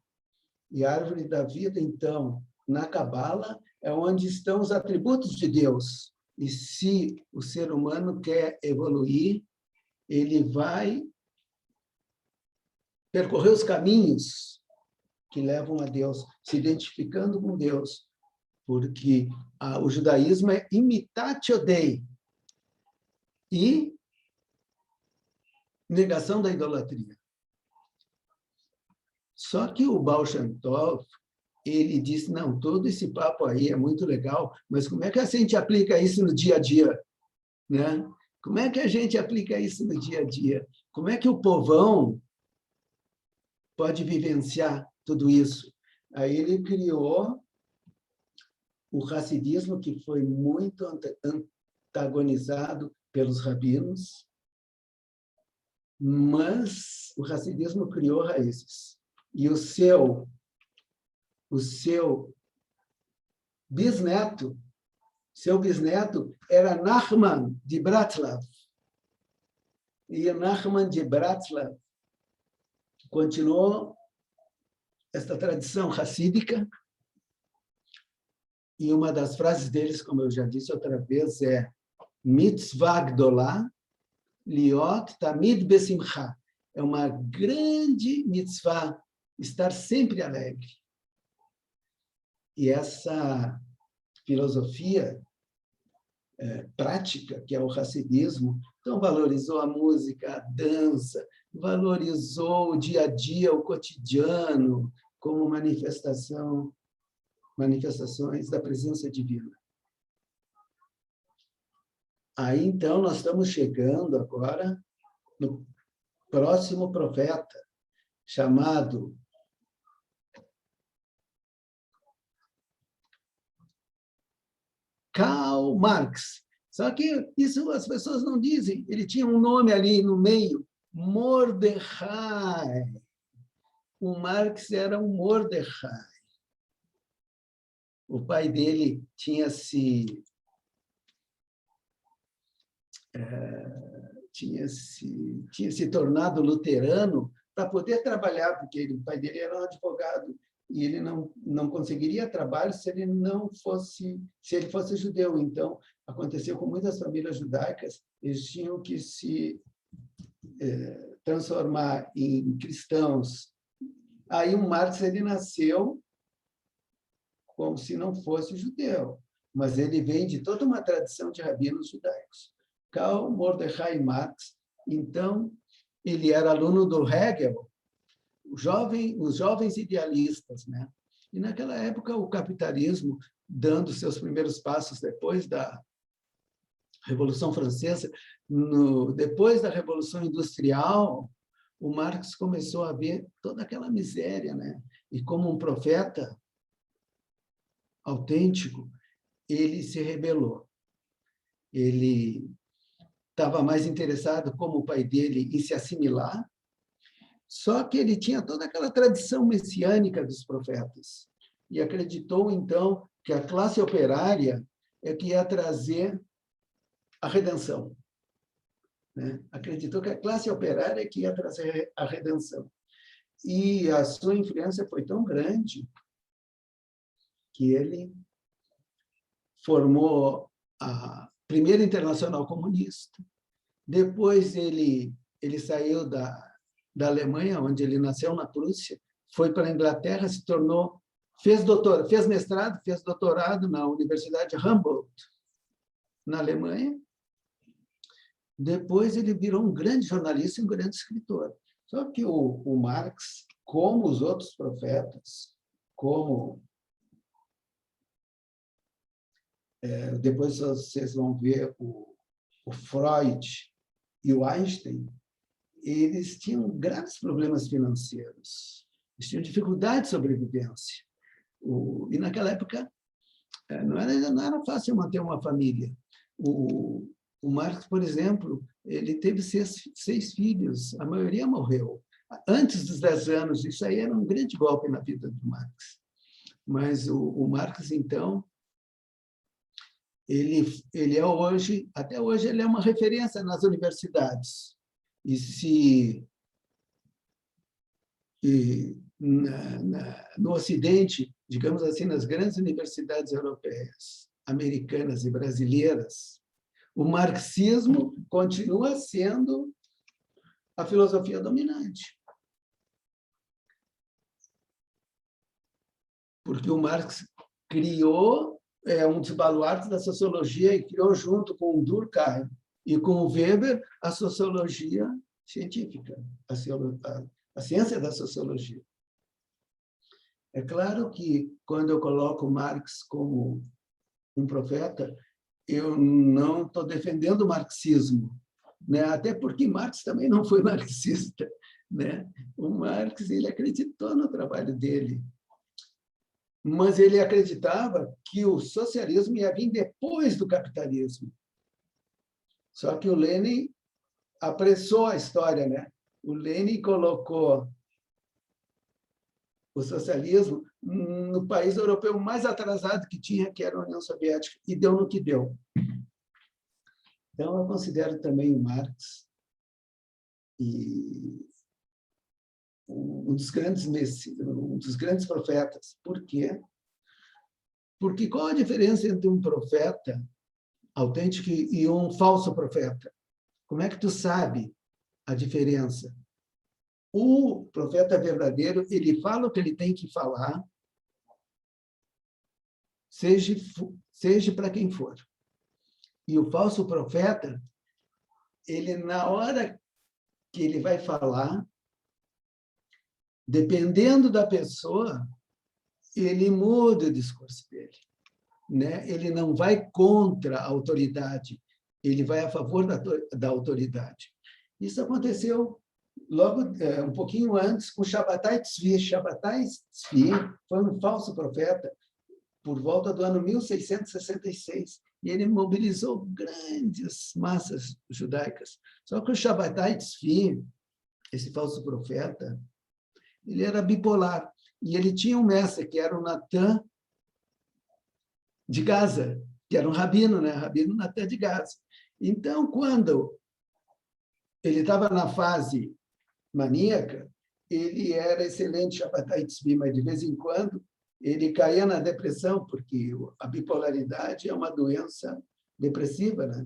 E a árvore da vida, então, na Cabala, é onde estão os atributos de Deus. E se o ser humano quer evoluir, ele vai percorrer os caminhos que levam a Deus, se identificando com Deus, porque o judaísmo é imitatio Dei e negação da idolatria. Só que o Baal Shem Tov, ele disse, não, todo esse papo aí é muito legal, mas como é que a gente aplica isso no dia a dia? Né? Como é que a gente aplica isso no dia a dia? Como é que o povão pode vivenciar tudo isso? Aí ele criou o hassidismo, que foi muito antagonizado pelos rabinos, mas o hassidismo criou raízes. E o seu bisneto era Nachman de Bratslav. E Nachman de Bratslav continuou esta tradição hassídica. E uma das frases deles, como eu já disse outra vez, é Mitzvah Gdolá, Liot Tamid Besimcha. É uma grande mitzvah estar sempre alegre. E essa filosofia prática, que é o hassidismo, então valorizou a música, a dança, valorizou o dia a dia, o cotidiano, como manifestações da presença divina. Aí, então, nós estamos chegando agora no próximo profeta, chamado Karl Marx. Só que isso as pessoas não dizem. Ele tinha um nome ali no meio, Mordecai. O Marx era um Mordecai. O pai dele tinha se tornado luterano para poder trabalhar, porque o pai dele era um advogado e ele não conseguiria trabalho se ele fosse judeu. Então, aconteceu com muitas famílias judaicas, eles tinham que se transformar em cristãos. Aí o Marx, ele nasceu como se não fosse judeu, mas ele vem de toda uma tradição de rabinos judaicos. Karl Mordecai Marx, então, ele era aluno do Hegel, os jovens idealistas, né? E naquela época o capitalismo, dando seus primeiros passos depois da Revolução Francesa, depois da Revolução Industrial, o Marx começou a ver toda aquela miséria, né? E como um profeta autêntico, ele se rebelou. Ele estava mais interessado, como o pai dele, em se assimilar, só que ele tinha toda aquela tradição messiânica dos profetas e acreditou, então, que a classe operária é que ia trazer a redenção. Né? Acreditou que a classe operária é que ia trazer a redenção. E a sua influência foi tão grande que ele formou a primeira Internacional Comunista. Depois ele saiu da Alemanha, onde ele nasceu na Prússia, foi para a Inglaterra, se tornou, fez mestrado, fez doutorado na Universidade Humboldt, na Alemanha. Depois ele virou um grande jornalista e um grande escritor. Só que o Marx, como os outros profetas, como Depois vocês vão ver o Freud e o Einstein, eles tinham graves problemas financeiros, eles tinham dificuldade de sobrevivência. E naquela época não era fácil manter uma família. O Marx, por exemplo, ele teve seis filhos, a maioria morreu antes dos 10 anos. Isso aí era um grande golpe na vida do Marx. Mas o Marx, então, ele é hoje, até hoje, ele é uma referência nas universidades. No Ocidente, digamos assim, nas grandes universidades europeias, americanas e brasileiras, o marxismo continua sendo a filosofia dominante. Porque o Marx criou um dos baluartes da sociologia e criou, junto com o Durkheim e com o Weber, a sociologia científica, a ciência da sociologia. É claro que, quando eu coloco Marx como um profeta, eu não estou defendendo o marxismo, né? Até porque Marx também não foi marxista, né? O Marx, ele acreditou no trabalho dele, mas ele acreditava que o socialismo ia vir depois do capitalismo. Só que o Lenin apressou a história, né? O Lenin colocou o socialismo no país europeu mais atrasado que tinha, que era a União Soviética, e deu no que deu. Então, eu considero também o Marx um dos grandes profetas. Por quê? Porque qual a diferença entre um profeta autêntico e um falso profeta? Como é que tu sabe a diferença? O profeta verdadeiro, ele fala o que ele tem que falar, seja para quem for. E o falso profeta, ele, na hora que ele vai falar, dependendo da pessoa, ele muda o discurso dele, né? Ele não vai contra a autoridade, ele vai a favor da autoridade. Isso aconteceu logo um pouquinho antes com Shabbatai Tzvi. Shabbatai Tzvi foi um falso profeta por volta do ano 1666, e ele mobilizou grandes massas judaicas. Só que o Shabbatai Tzvi, esse falso profeta, ele era bipolar, e ele tinha um mestre, que era o Natan de Gaza, que era um rabino, né? Rabino Natan de Gaza. Então, quando ele estava na fase maníaca, ele era excelente Shabbatai Tzvi, mas de vez em quando ele caía na depressão, porque a bipolaridade é uma doença depressiva, né?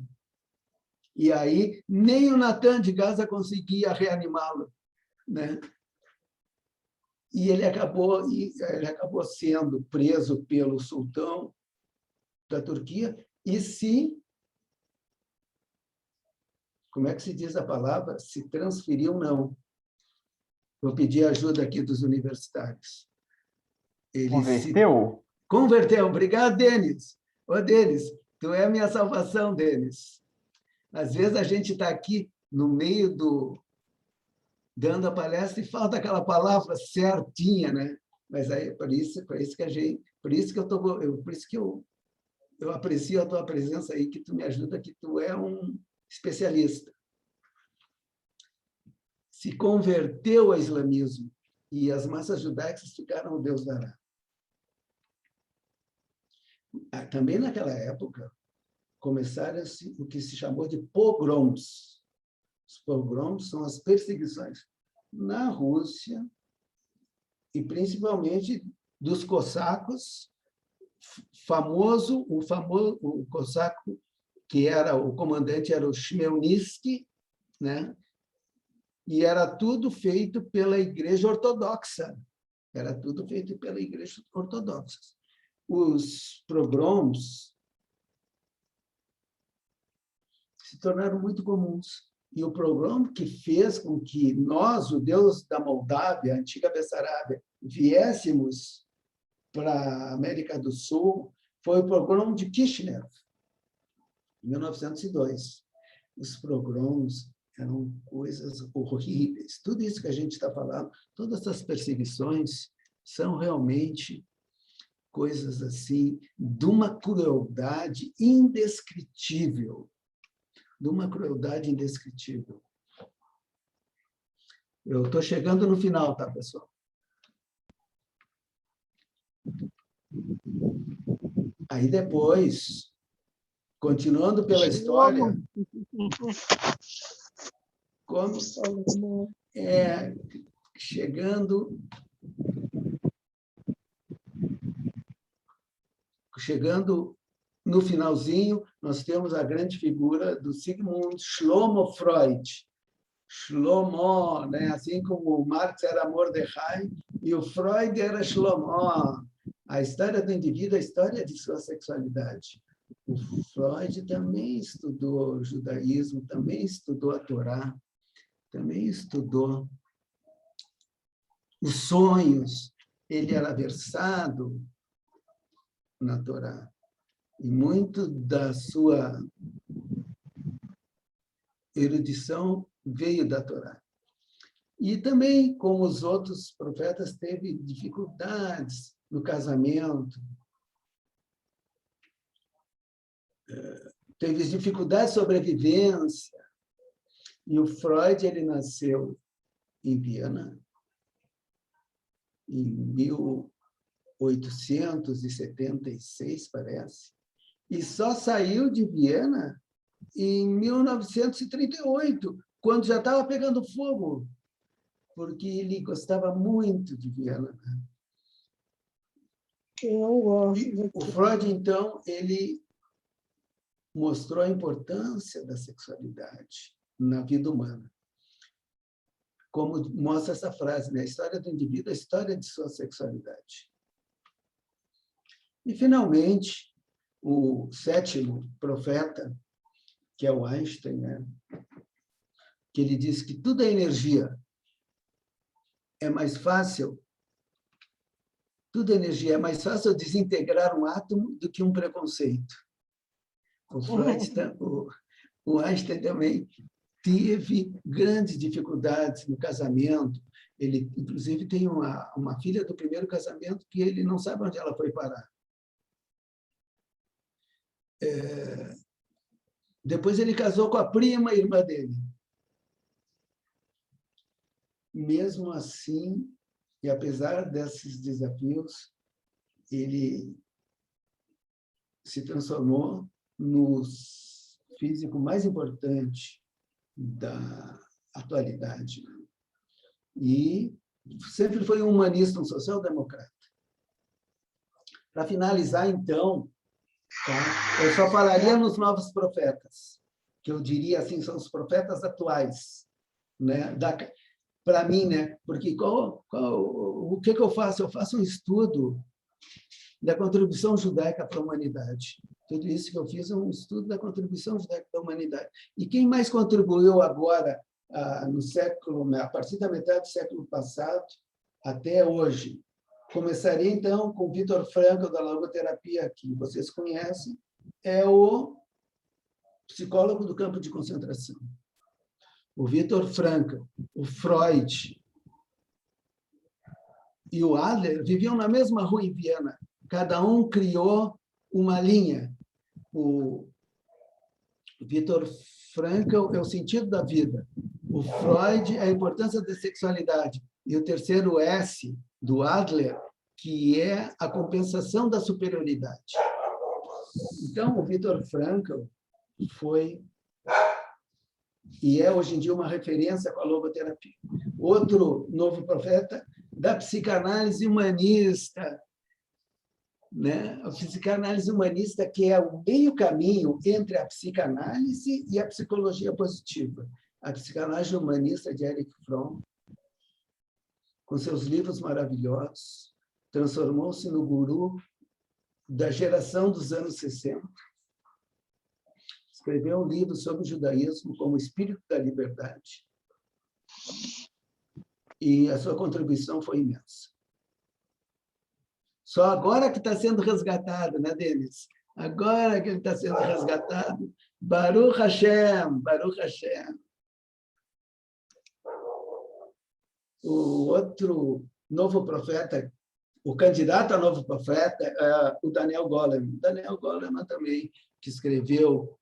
E aí nem o Natan de Gaza conseguia reanimá-lo, né? E ele acabou sendo preso pelo sultão da Turquia como é que se diz a palavra? Se transferiu, não. Vou pedir ajuda aqui dos universitários. Ele Converteu? Converteu. Obrigado, Denis. Ô, Denis, tu é a minha salvação, Denis. Às vezes a gente está aqui no meio dando a palestra e falta aquela palavra certinha, né? Mas aí por isso que eu aprecio a tua presença aí, que tu me ajuda, que tu é um especialista. Se converteu ao islamismo e as massas judaicas ficaram o Deus dará. Também naquela época começaram o que se chamou de pogroms. Os pogroms são as perseguições na Rússia e principalmente dos cossacos, o cosaco que era o comandante era o Chmelnytsky, né? E era tudo feito pela Igreja Ortodoxa. Era tudo feito pela Igreja Ortodoxa. Os pogroms se tornaram muito comuns. E o pogrom que fez com que nós, judeus da Moldávia, antiga Bessarabia, viéssemos para a América do Sul, foi o pogrom de Kishinev, em 1902. Os pogroms eram coisas horríveis. Tudo isso que a gente está falando, todas essas perseguições, são realmente coisas assim, de uma crueldade indescritível. De uma crueldade indescritível. Eu estou chegando no final, tá, pessoal? Aí depois, continuando pela história, como chegando no finalzinho, nós temos a grande figura do Sigmund Shlomo Freud. Shlomo, né? Assim como o Marx era Mordecai e o Freud era Shlomo. A história do indivíduo é a história de sua sexualidade. O Freud também estudou judaísmo, também estudou a Torá, também estudou os sonhos. Ele era versado na Torá. E muito da sua erudição veio da Torá. E também, como os outros profetas, teve dificuldades no casamento, teve dificuldades de sobrevivência. E o Freud, ele nasceu em Viena, em 1876, parece, e só saiu de Viena em 1938, quando já estava pegando fogo, porque ele gostava muito de Viena. O Freud, então, ele mostrou a importância da sexualidade na vida humana. Como mostra essa frase, né? A história do indivíduo é a história de sua sexualidade. E, finalmente, o sétimo profeta, que é o Einstein, né? Que ele diz que tudo é energia. É mais fácil, tudo é energia, é mais fácil desintegrar um átomo do que um preconceito. O Einstein também teve grandes dificuldades no casamento. Ele, inclusive, tem uma filha do primeiro casamento que ele não sabe onde ela foi parar. Depois ele casou com a prima irmã dele. Mesmo assim, e apesar desses desafios, ele se transformou no físico mais importante da atualidade. E sempre foi um humanista, um social-democrata. Para finalizar, então, tá? Eu só falaria nos novos profetas, que eu diria assim, são os profetas atuais, né? Para mim, né? Porque o que eu faço? Eu faço um estudo da contribuição judaica para a humanidade. Tudo isso que eu fiz é um estudo da contribuição judaica para a humanidade. E quem mais contribuiu agora, no século, a partir da metade do século passado até hoje? Começaria, então, com Viktor Frankl, da logoterapia, que vocês conhecem, é o psicólogo do campo de concentração. O Viktor Frankl, o Freud e o Adler viviam na mesma rua em Viena. Cada um criou uma linha. O Viktor Frankl é o sentido da vida. O Freud é a importância da sexualidade. E o terceiro S, do Adler, que é a compensação da superioridade. Então, o Viktor Frankl foi e é, hoje em dia, uma referência com a logoterapia. Outro novo profeta da psicanálise humanista, né? A psicanálise humanista, que é o meio caminho entre a psicanálise e a psicologia positiva. A psicanálise humanista de Erich Fromm, com seus livros maravilhosos, transformou-se no guru da geração dos anos 60. Escreveu um livro sobre o judaísmo como Espírito da Liberdade. E a sua contribuição foi imensa. Só agora que está sendo resgatado, né, Denis? Agora que ele está sendo resgatado. Baruch Hashem, Baruch Hashem. O outro novo profeta, o candidato a novo profeta, é o Daniel Goleman. Daniel Goleman também, que escreveu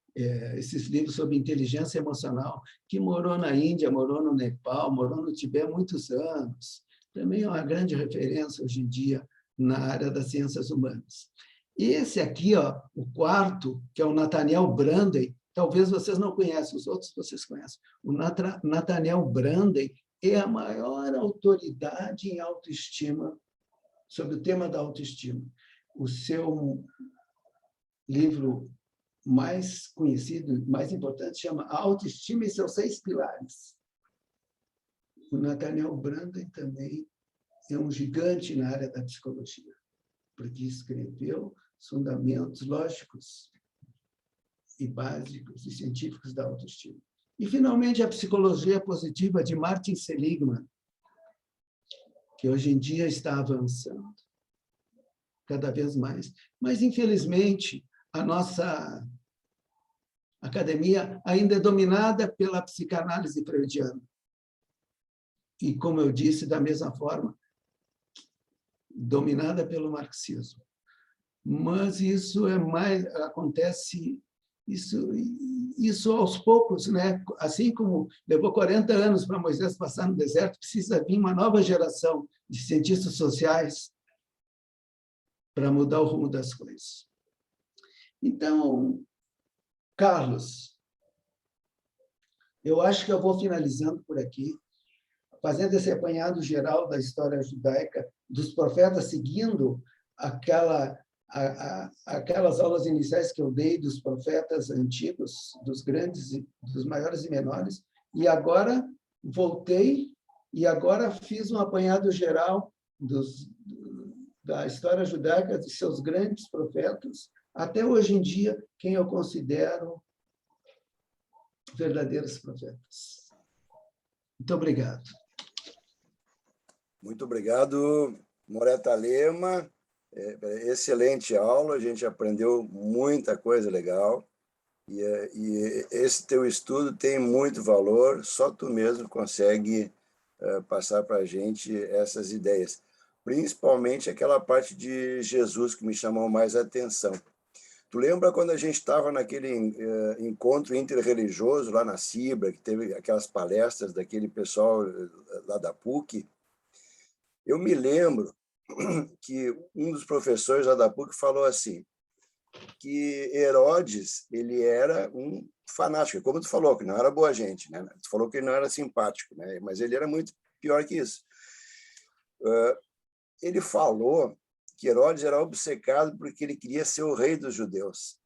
esses livros sobre inteligência emocional, que morou na Índia, morou no Nepal, morou no Tibete há muitos anos. Também é uma grande referência hoje em dia na área das ciências humanas. Esse aqui, ó, o quarto, que é o Nathaniel Branden, talvez vocês não conheçam, os outros vocês conhecem. O Nathaniel Branden é a maior autoridade em autoestima, sobre o tema da autoestima. O seu livro mais conhecido, mais importante, chama A Autoestima e seus 6 Pilares. O Nathaniel Branden também é um gigante na área da psicologia, porque escreveu os fundamentos lógicos e básicos e científicos da autoestima. E, finalmente, a psicologia positiva de Martin Seligman, que hoje em dia está avançando cada vez mais. Mas, infelizmente, a nossa academia ainda é dominada pela psicanálise freudiana. E, como eu disse, da mesma forma, dominada pelo marxismo. Mas isso acontece isso aos poucos, né? Assim como levou 40 anos para Moisés passar no deserto, precisa vir uma nova geração de cientistas sociais para mudar o rumo das coisas. Então, Carlos, eu acho que eu vou finalizando por aqui, fazendo esse apanhado geral da história judaica, dos profetas, seguindo aquelas aulas iniciais que eu dei dos profetas antigos, dos grandes, dos maiores e menores, e agora voltei e agora fiz um apanhado geral da história judaica, de seus grandes profetas, até hoje em dia, quem eu considero verdadeiros profetas. Muito obrigado. Muito obrigado, Moreta Lema. Excelente aula, a gente aprendeu muita coisa legal. E esse teu estudo tem muito valor, só tu mesmo consegue passar para a gente essas ideias. Principalmente aquela parte de Jesus que me chamou mais a atenção. Tu lembra quando a gente estava naquele encontro interreligioso lá na Cibra, que teve aquelas palestras daquele pessoal lá da PUC? Eu me lembro que um dos professores lá da PUC falou assim, que Herodes ele era um fanático, como tu falou, que não era boa gente, né? Tu falou que ele não era simpático, né? Mas ele era muito pior que isso. Ele falou que Herodes era obcecado porque ele queria ser o rei dos judeus.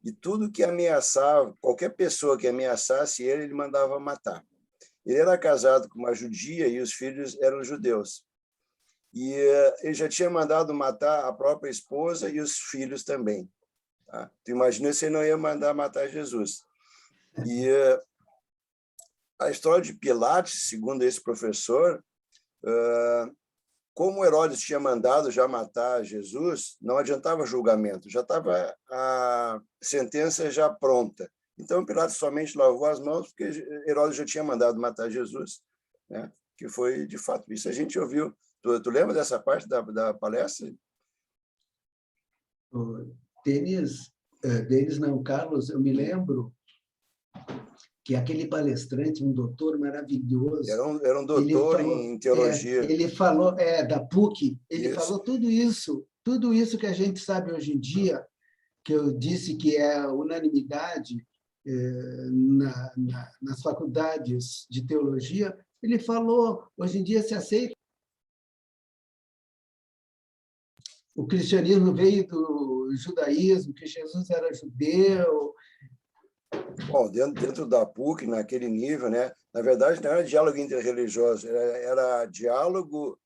E tudo que ameaçava, qualquer pessoa que ameaçasse ele, ele mandava matar. Ele era casado com uma judia e os filhos eram judeus. E ele já tinha mandado matar a própria esposa e os filhos também. Tá? Tu imagina se ele não ia mandar matar Jesus. E a história de Pilatos, segundo esse professor, como Herodes tinha mandado já matar Jesus, não adiantava julgamento, já estava a sentença já pronta. Então, Pilatos somente lavou as mãos, porque Herodes já tinha mandado matar Jesus, né? Que foi, de fato, isso a gente ouviu. Tu lembra dessa parte da palestra? Denis não, Carlos, eu me lembro que aquele palestrante, um doutor maravilhoso... Era um doutor em teologia. Ele falou, da PUC, ele Isso. falou tudo isso que a gente sabe hoje em dia, que eu disse que é unanimidade nas faculdades de teologia, ele falou, hoje em dia se aceita. O cristianismo veio do judaísmo, que Jesus era judeu. Bom, dentro da PUC, naquele nível, né? Na verdade, não era diálogo interreligioso, era diálogo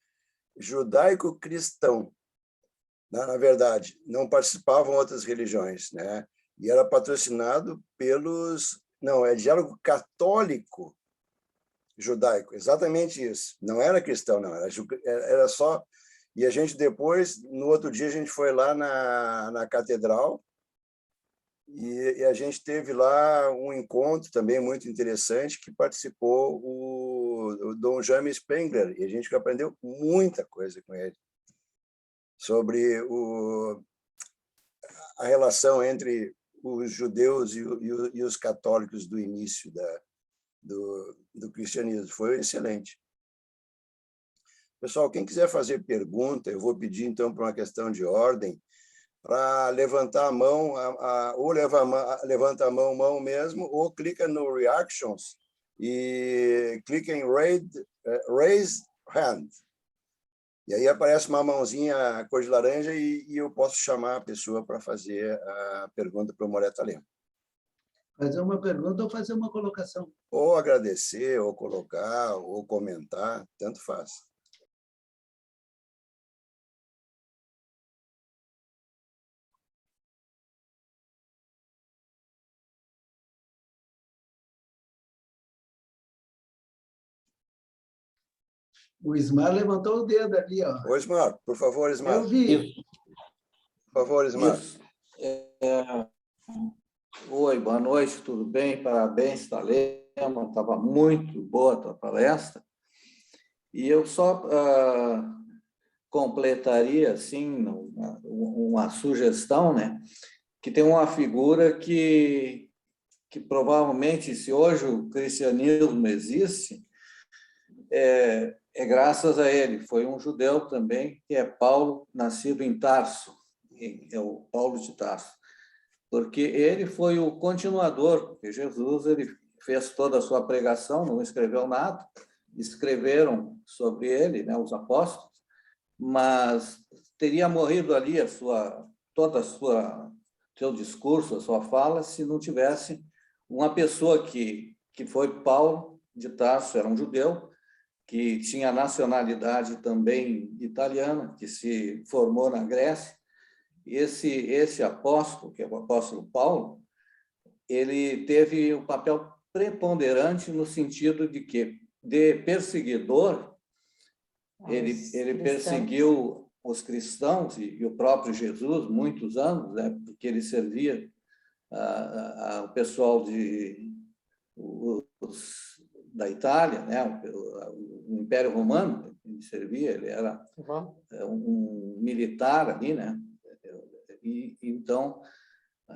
judaico-cristão. Na verdade, não participavam outras religiões, né? E era patrocinado pelos... Não, é diálogo católico judaico, exatamente isso. Não era cristão, não, era só E a gente depois, no outro dia, a gente foi lá na catedral e a gente teve lá um encontro também muito interessante que participou o Dom Jaime Spengler, e a gente aprendeu muita coisa com ele sobre a relação entre os judeus e os católicos do início do cristianismo. Foi excelente. Pessoal, quem quiser fazer pergunta, eu vou pedir, então, para uma questão de ordem, para levantar a mão, ou levanta a mão mesmo, ou clica no Reactions e clica em Raise Hand. E aí aparece uma mãozinha cor de laranja e eu posso chamar a pessoa para fazer a pergunta para o Moreta Lemos. Fazer uma pergunta ou fazer uma colocação. Ou agradecer, ou colocar, ou comentar, tanto faz. O Ismar levantou o dedo ali, ó. Ô, Ismar, por favor, Ismar. Eu vi. Por favor, Ismar. Oi, boa noite, tudo bem? Parabéns, Talema, estava muito boa a tua palestra. E eu só completaria assim uma sugestão, né? Que tem uma figura que provavelmente, se hoje o cristianismo existe, é graças a ele. Foi um judeu também, que é Paulo, nascido em Tarso, é o Paulo de Tarso, porque ele foi o continuador, porque Jesus ele fez toda a sua pregação, não escreveu nada, escreveram sobre ele, né, os apóstolos, mas teria morrido ali todo o seu discurso, a sua fala, se não tivesse uma pessoa que foi Paulo de Tarso, era um judeu, que tinha nacionalidade também italiana, que se formou na Grécia. Esse apóstolo, que é o apóstolo Paulo, ele teve um papel preponderante no sentido de que, de perseguidor, ele perseguiu os cristãos e o próprio Jesus muitos anos, né, porque ele servia o pessoal da Itália, né, o Império Romano, ele servia, ele era um militar ali, né? E então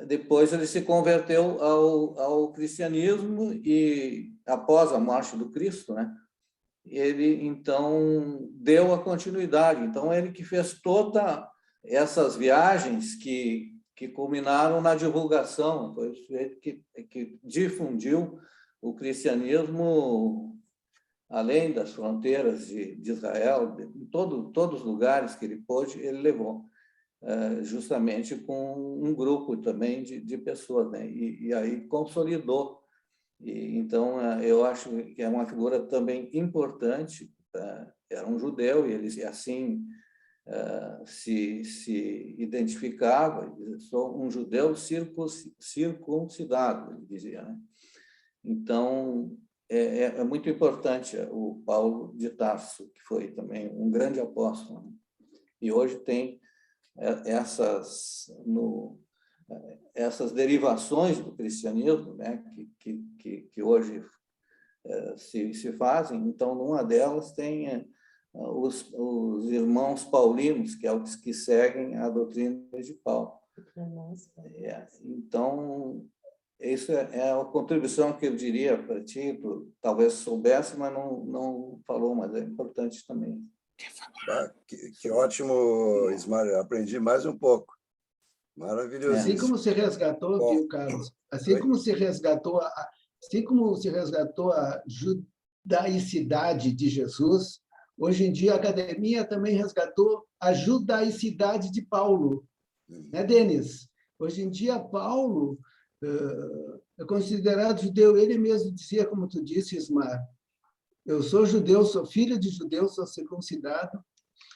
depois ele se converteu ao cristianismo e após a morte do Cristo, né? Ele então deu a continuidade. Então ele que fez todas essas viagens que culminaram na divulgação, foi o sujeito que difundiu o cristianismo além das fronteiras de Israel, em todos os lugares que ele pôde, ele levou, justamente com um grupo também de pessoas, né? E aí consolidou. Então, eu acho que é uma figura também importante. Era um judeu e ele assim se identificava. Sou um judeu circuncidado, ele dizia, né? Então, é muito importante o Paulo de Tarso, que foi também um grande apóstolo, né? E hoje tem essas derivações do cristianismo, né, que hoje se fazem. Então, numa delas tem os irmãos paulinos, que é os que seguem a doutrina de Paulo. Então, isso é a contribuição que eu diria para ti, tu talvez soubesse, mas não falou, mas é importante também. Que ótimo, Ismar, aprendi mais um pouco. Maravilhoso. Assim como se resgatou, viu, Carlos? Assim como se resgatou a judaicidade de Jesus, hoje em dia a academia também resgatou a judaicidade de Paulo. Né, Denis? Hoje em dia, Paulo é considerado judeu. Ele mesmo dizia, como tu disse, Ismar, eu sou judeu, sou filho de judeu, sou circuncidado.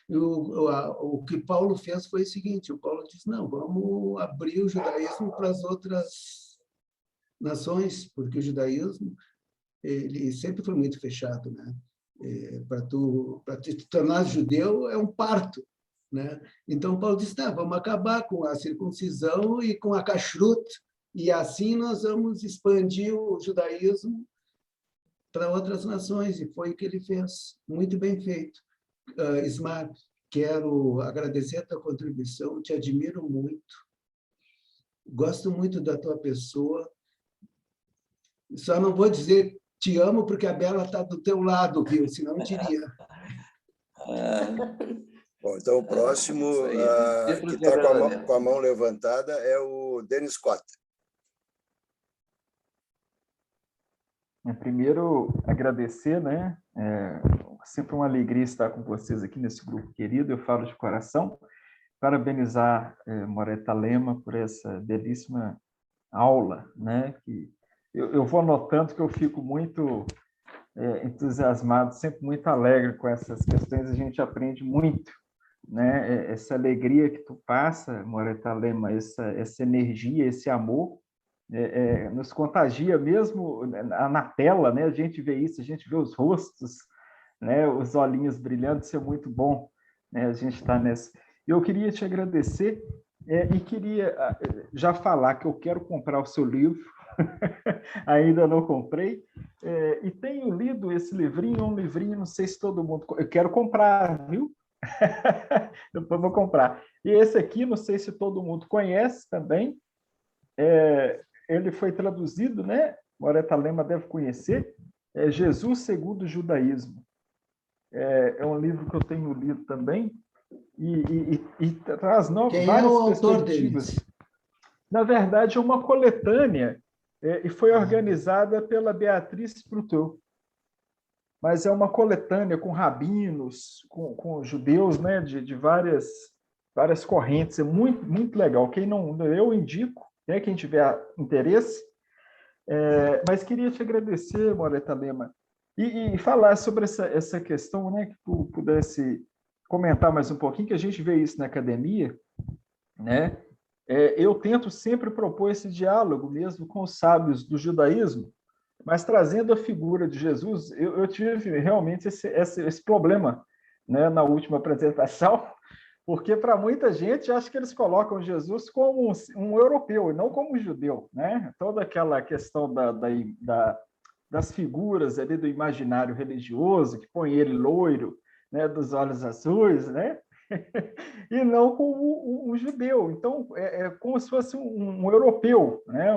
E o que Paulo fez foi o seguinte: o Paulo disse, não, vamos abrir o judaísmo para as outras nações, porque o judaísmo ele sempre foi muito fechado, né? Para te tornar judeu é um parto, né? Então Paulo disse: tá, vamos acabar com a circuncisão e com a kashrut, e assim nós vamos expandir o judaísmo para outras nações, e foi o que ele fez. Muito bem feito. Ismar, quero agradecer a tua contribuição, te admiro muito, gosto muito da tua pessoa, só não vou dizer te amo porque a Bela está do teu lado, viu? Senão eu diria. Bom, então o próximo que está com a mão levantada é o Denis Cota. Primeiro, agradecer, né? Sempre uma alegria estar com vocês aqui nesse grupo querido, eu falo de coração. Parabenizar Moreta Lema por essa belíssima aula, né? Que eu vou notando que eu fico muito entusiasmado, sempre muito alegre com essas questões, a gente aprende muito, né? Essa alegria que tu passa, Moreta Lema, essa energia, esse amor, nos contagia mesmo na tela, né? A gente vê isso, a gente vê os rostos, né? Os olhinhos brilhando, isso é muito bom, né? A gente está nessa. Eu queria te agradecer e queria já falar que eu quero comprar o seu livro, ainda não comprei, e tenho lido esse livrinho, um livrinho, não sei se todo mundo... Eu quero comprar, viu? Depois vou comprar. E esse aqui, não sei se todo mundo conhece também, ele foi traduzido, né? Moreta Lema deve conhecer, Jesus segundo o Judaísmo. É um livro que eu tenho lido também, e traz várias perspectivas. Na verdade, é uma coletânea, e foi organizada pela Beatriz Prutot. Mas é uma coletânea com rabinos, com judeus, né, de várias correntes. É muito, muito legal. Quem não, eu indico, né, quem tiver interesse. Mas queria te agradecer, Moreta Lema, e falar sobre essa questão, né, que tu pudesse comentar mais um pouquinho, que a gente vê isso na academia, né? Eu tento sempre propor esse diálogo mesmo com os sábios do judaísmo, mas trazendo a figura de Jesus. Eu tive realmente esse problema, né, na última apresentação, porque para muita gente acho que eles colocam Jesus como um europeu e não como um judeu, né? Toda aquela questão das figuras ali do imaginário religioso, que põe ele loiro, né, dos olhos azuis, né? E não como um judeu. Então, é como se fosse um europeu, né?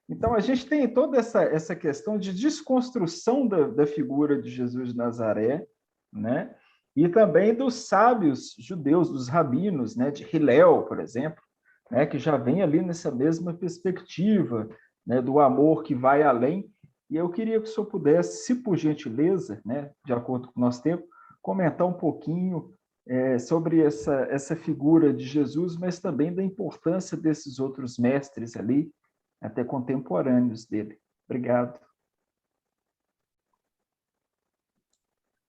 Então, a gente tem toda essa questão de desconstrução da figura de Jesus de Nazaré, né? E também dos sábios judeus, dos rabinos, né? De Hillel, por exemplo, né? Que já vem ali nessa mesma perspectiva, né? Do amor que vai além. E eu queria que o senhor pudesse, se por gentileza, né? De acordo com o nosso tempo, comentar um pouquinho sobre essa figura de Jesus, mas também da importância desses outros mestres ali, até contemporâneos dele. Obrigado.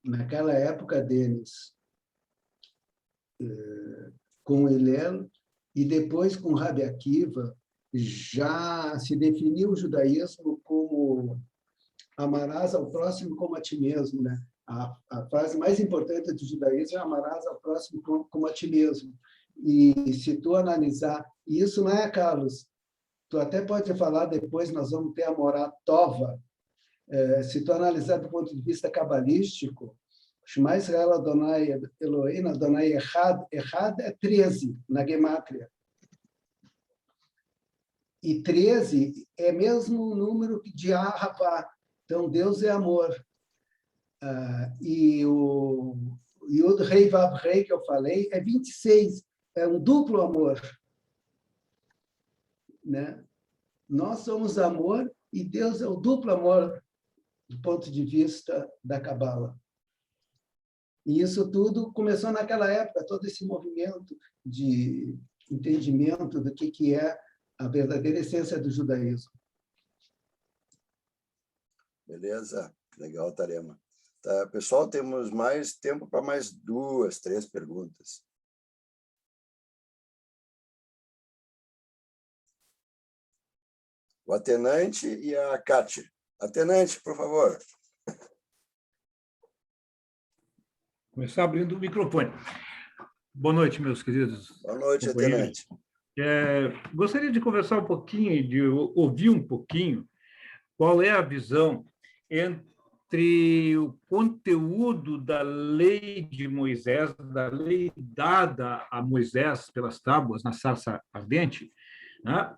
Naquela época deles, com Hillel, e depois com Rabi Akiva, já se definiu o judaísmo como amarás ao próximo como a ti mesmo, né? A frase mais importante do judaísmo é amarás ao próximo como a ti mesmo. E se tu analisar, isso não é, Carlos, tu até pode falar depois, nós vamos ter a Morá Tova, se tu analisar do ponto de vista cabalístico, Shema Israel Adonai Elohim, Adonai Echad é 13 na Gemátria. E 13 é mesmo o número de Ahavá. Então, Deus é amor. E o Yud Rei Vav Rei, que eu falei, é 26. É um duplo amor. Né? Nós somos amor e Deus é o duplo amor do ponto de vista da Cabala. E isso tudo começou naquela época, todo esse movimento de entendimento do que é a verdadeira essência do judaísmo. Beleza? Legal, Tarema. Tá, pessoal, temos mais tempo para mais 2, 3 perguntas. O Atenante e a Kátia. Atenante, por favor. Começar abrindo o microfone. Boa noite, meus queridos. Boa noite, companheiros. tenente. Gostaria de conversar um pouquinho, de ouvir um pouquinho qual é a visão entre o conteúdo da lei de Moisés, da lei dada a Moisés pelas tábuas na sarça ardente, né?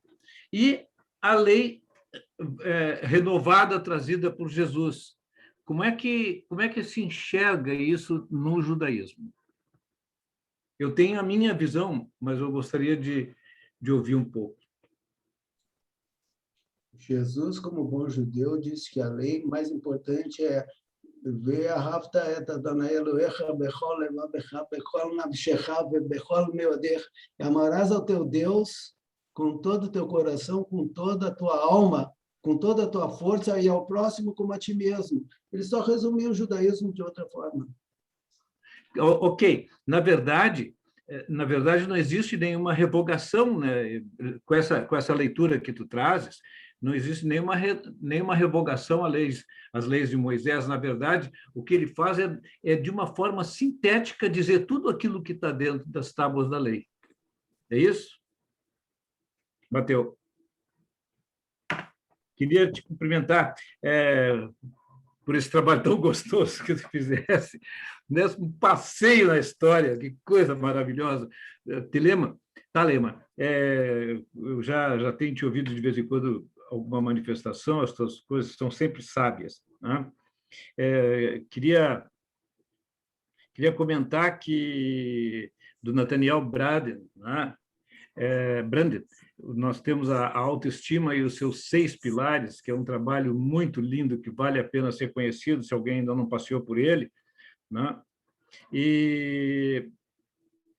E a lei renovada trazida por Jesus. Como é que se enxerga isso no judaísmo? Eu tenho a minha visão, mas eu gostaria de ouvir um pouco. Jesus, como bom judeu, disse que a lei mais importante é "Ve'ahavta et Adonai Elohecha bechol levavecha bechol nafshecha bechol meodecha". Amarás ao teu Deus com todo o teu coração, com toda a tua alma, com toda a tua força, e ao próximo como a ti mesmo. Ele só resumiu o judaísmo de outra forma. Ok, na verdade não existe nenhuma revogação, né? Com essa leitura que tu trazes, não existe nenhuma revogação às leis de Moisés. Na verdade, o que ele faz é de uma forma sintética, dizer tudo aquilo que está dentro das tábuas da lei. É isso? Mateus. Queria te cumprimentar por esse trabalho tão gostoso que tu fizesse, nesse passeio na história, que coisa maravilhosa. Telema, eu já tenho te ouvido de vez em quando alguma manifestação, as tuas coisas são sempre sábias, né? Queria comentar que do Nathaniel Branden, né? Branden, nós temos a autoestima e os seus 6 pilares, que é um trabalho muito lindo, que vale a pena ser conhecido, se alguém ainda não passeou por ele, né? E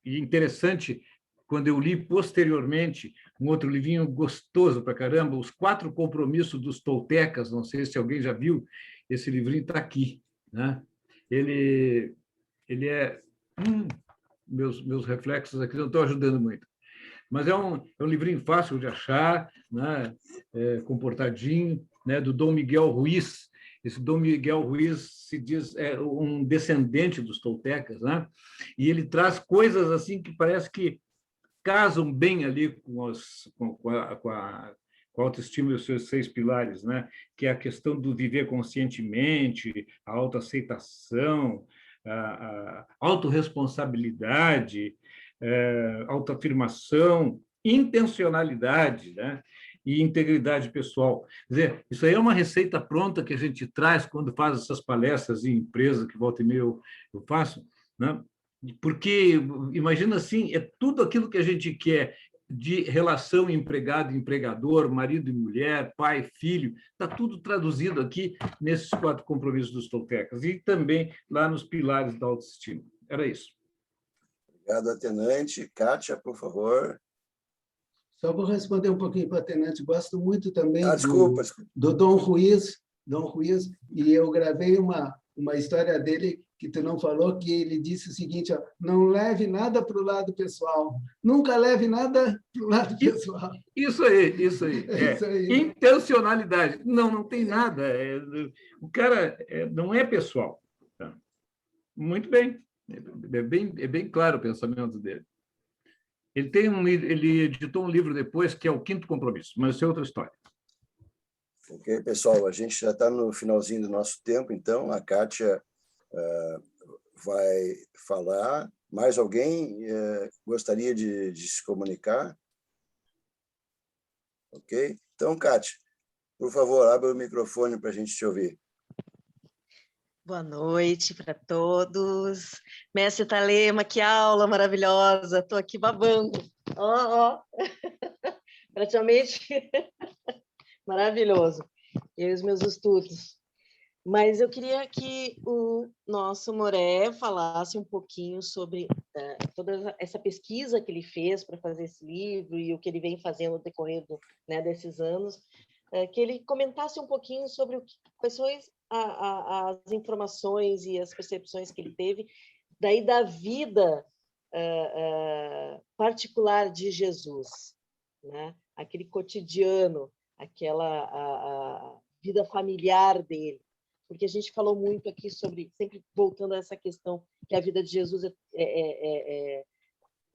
interessante, quando eu li posteriormente um outro livrinho gostoso para caramba, Os 4 Compromissos dos Toltecas, não sei se alguém já viu, esse livrinho está aqui, né? Ele é... meus reflexos aqui não estão ajudando muito. Mas é um livrinho fácil de achar, né? Comportadinho, né? Do Dom Miguel Ruiz. Esse Dom Miguel Ruiz se diz um descendente dos toltecas, né? E ele traz coisas assim que parece que casam bem ali com a autoestima e os seus 6 pilares, né? Que é a questão do viver conscientemente, a autoaceitação, a autorresponsabilidade, autoafirmação, intencionalidade, né? E integridade pessoal. Quer dizer, isso aí é uma receita pronta que a gente traz quando faz essas palestras em empresa, que volta e meia eu faço, né? Porque, imagina assim, é tudo aquilo que a gente quer de relação empregado-empregador, marido e mulher, pai, filho, está tudo traduzido aqui nesses 4 compromissos dos toltecas e também lá nos pilares da autoestima. Era isso. Obrigado, tenente. Kátia, por favor. Só vou responder um pouquinho para a tenente. Gosto muito também Desculpa. do Dom Ruiz, e eu gravei uma história dele que tu não falou, que ele disse o seguinte: ó, não leve nada para o lado pessoal. Nunca leve nada para o lado pessoal. Isso aí. Isso aí. Intencionalidade. Não tem nada. O cara não é pessoal. Tá? Muito bem. É bem claro o pensamento dele. Ele editou um livro depois, que é o 5º Compromisso, mas isso é outra história. Ok, pessoal, a gente já está no finalzinho do nosso tempo, então a Kátia vai falar. Mais alguém gostaria de se comunicar? Ok? Então, Kátia, por favor, abre o microfone para a gente te ouvir. Boa noite para todos. Mestre Thalema, que aula maravilhosa. Estou aqui babando. Praticamente maravilhoso. Eu e os meus estudos. Mas eu queria que o nosso Moré falasse um pouquinho sobre toda essa pesquisa que ele fez para fazer esse livro e o que ele vem fazendo no decorrer desses anos, que ele comentasse um pouquinho sobre quais são as informações e as percepções que ele teve daí da vida particular de Jesus, né? Aquele cotidiano, aquela a vida familiar dele. porque a gente falou muito aqui sobre, sempre voltando a essa questão, que a vida de Jesus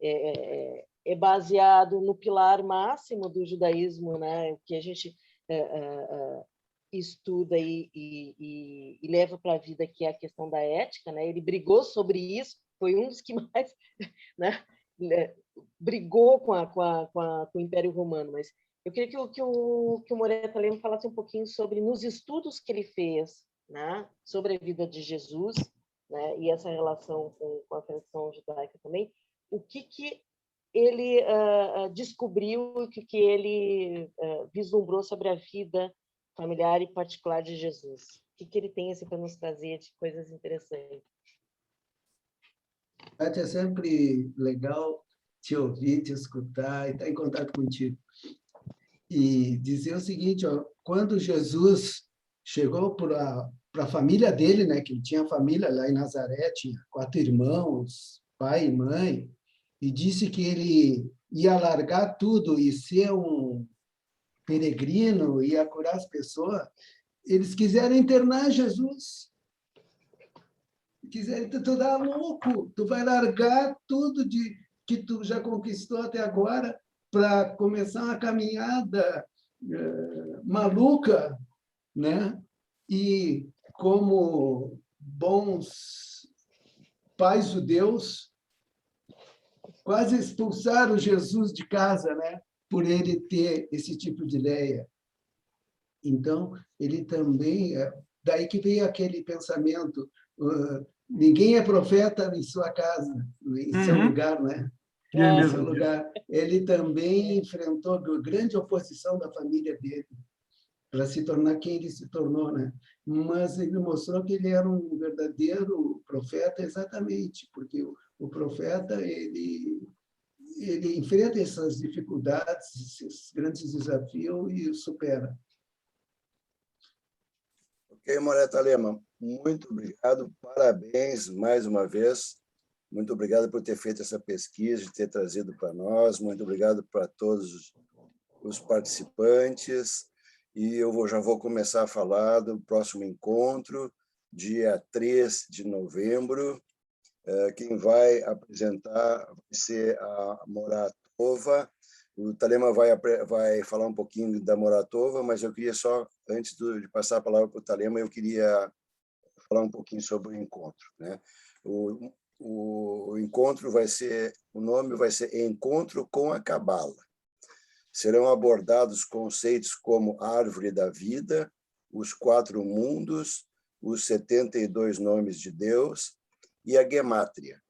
é baseado no pilar máximo do judaísmo, né? O que a gente estuda e leva para a vida, que é a questão da ética, né? Ele brigou sobre isso, foi um dos que mais, né, brigou com o Império Romano. Mas eu queria que o Moreta Lemos falasse um pouquinho sobre, nos estudos que ele fez, né, sobre a vida de Jesus, né, e essa relação com a tradição judaica também, o que ele descobriu, o que ele vislumbrou sobre a vida familiar e particular de Jesus. O que ele tem assim, para nos trazer de coisas interessantes? É sempre legal te ouvir, te escutar e estar em contato contigo. E dizer o seguinte, ó, quando Jesus chegou para a família dele, né, que ele tinha família lá em Nazaré, tinha 4 irmãos, pai e mãe, e disse que ele ia largar tudo e ser um peregrino, ia curar as pessoas, eles quiseram internar Jesus. Quiseram, tu tá louco, tu vai largar tudo que tu já conquistou até agora para começar uma caminhada maluca, né? E como bons pais judeus, quase expulsaram Jesus de casa, né? Por ele ter esse tipo de ideia. Então, ele também... Daí que veio aquele pensamento, ninguém é profeta em sua casa, em seu lugar, né? Em seu lugar. Ele também enfrentou a grande oposição da família dele para se tornar quem ele se tornou, né? Mas ele mostrou que ele era um verdadeiro profeta, exatamente, porque o profeta ele enfrenta essas dificuldades, esses grandes desafios e os supera. Ok, Moreta Lema, muito obrigado, parabéns mais uma vez. Muito obrigado por ter feito essa pesquisa, de ter trazido para nós. Muito obrigado para todos os participantes. E eu já vou começar a falar do próximo encontro, dia 3 de novembro. Quem vai apresentar vai ser a Moratova. O Talema vai falar um pouquinho da Moratova, mas eu queria só, antes de passar a palavra para o Talema, eu queria falar um pouquinho sobre o encontro, né? O encontro o nome vai ser Encontro com a Cabala. Serão abordados conceitos como árvore da vida, os 4 mundos, os 72 nomes de Deus e a gemátria.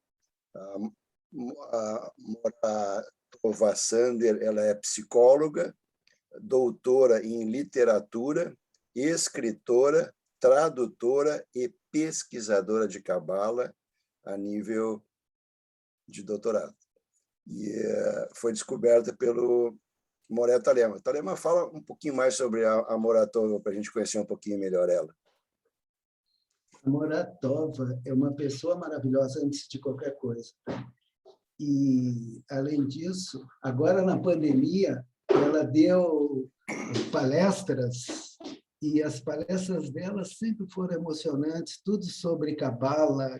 A Moratova Sander, ela é psicóloga, doutora em literatura, escritora, tradutora e pesquisadora de Cabala a nível de doutorado. E foi descoberta pelo Moreta Lema. Talema, fala um pouquinho mais sobre a Moratova, para a gente conhecer um pouquinho melhor ela. A Moratova é uma pessoa maravilhosa antes de qualquer coisa. E, além disso, agora na pandemia, ela deu palestras, e as palestras dela sempre foram emocionantes, tudo sobre Cabala,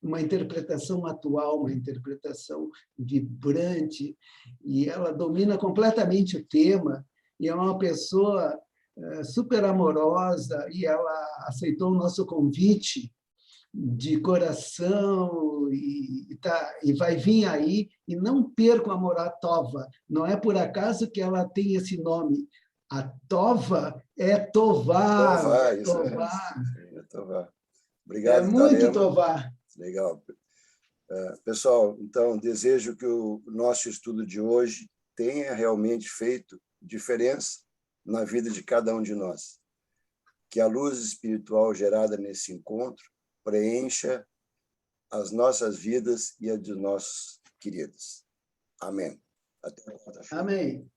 uma interpretação atual, uma interpretação vibrante, e ela domina completamente o tema, e é uma pessoa super amorosa, e ela aceitou o nosso convite de coração e vai vir aí, e não percam a Moratova. Não é por acaso que ela tem esse nome. A Tova é Tovar. Tovar, isso é Tovar. Obrigado, é muito Talema. Tovar. Legal. Pessoal, então, desejo que o nosso estudo de hoje tenha realmente feito diferença na vida de cada um de nós. Que a luz espiritual gerada nesse encontro preencha as nossas vidas e a dos nossos queridos. Amém. Até a quarta-feira. Amém.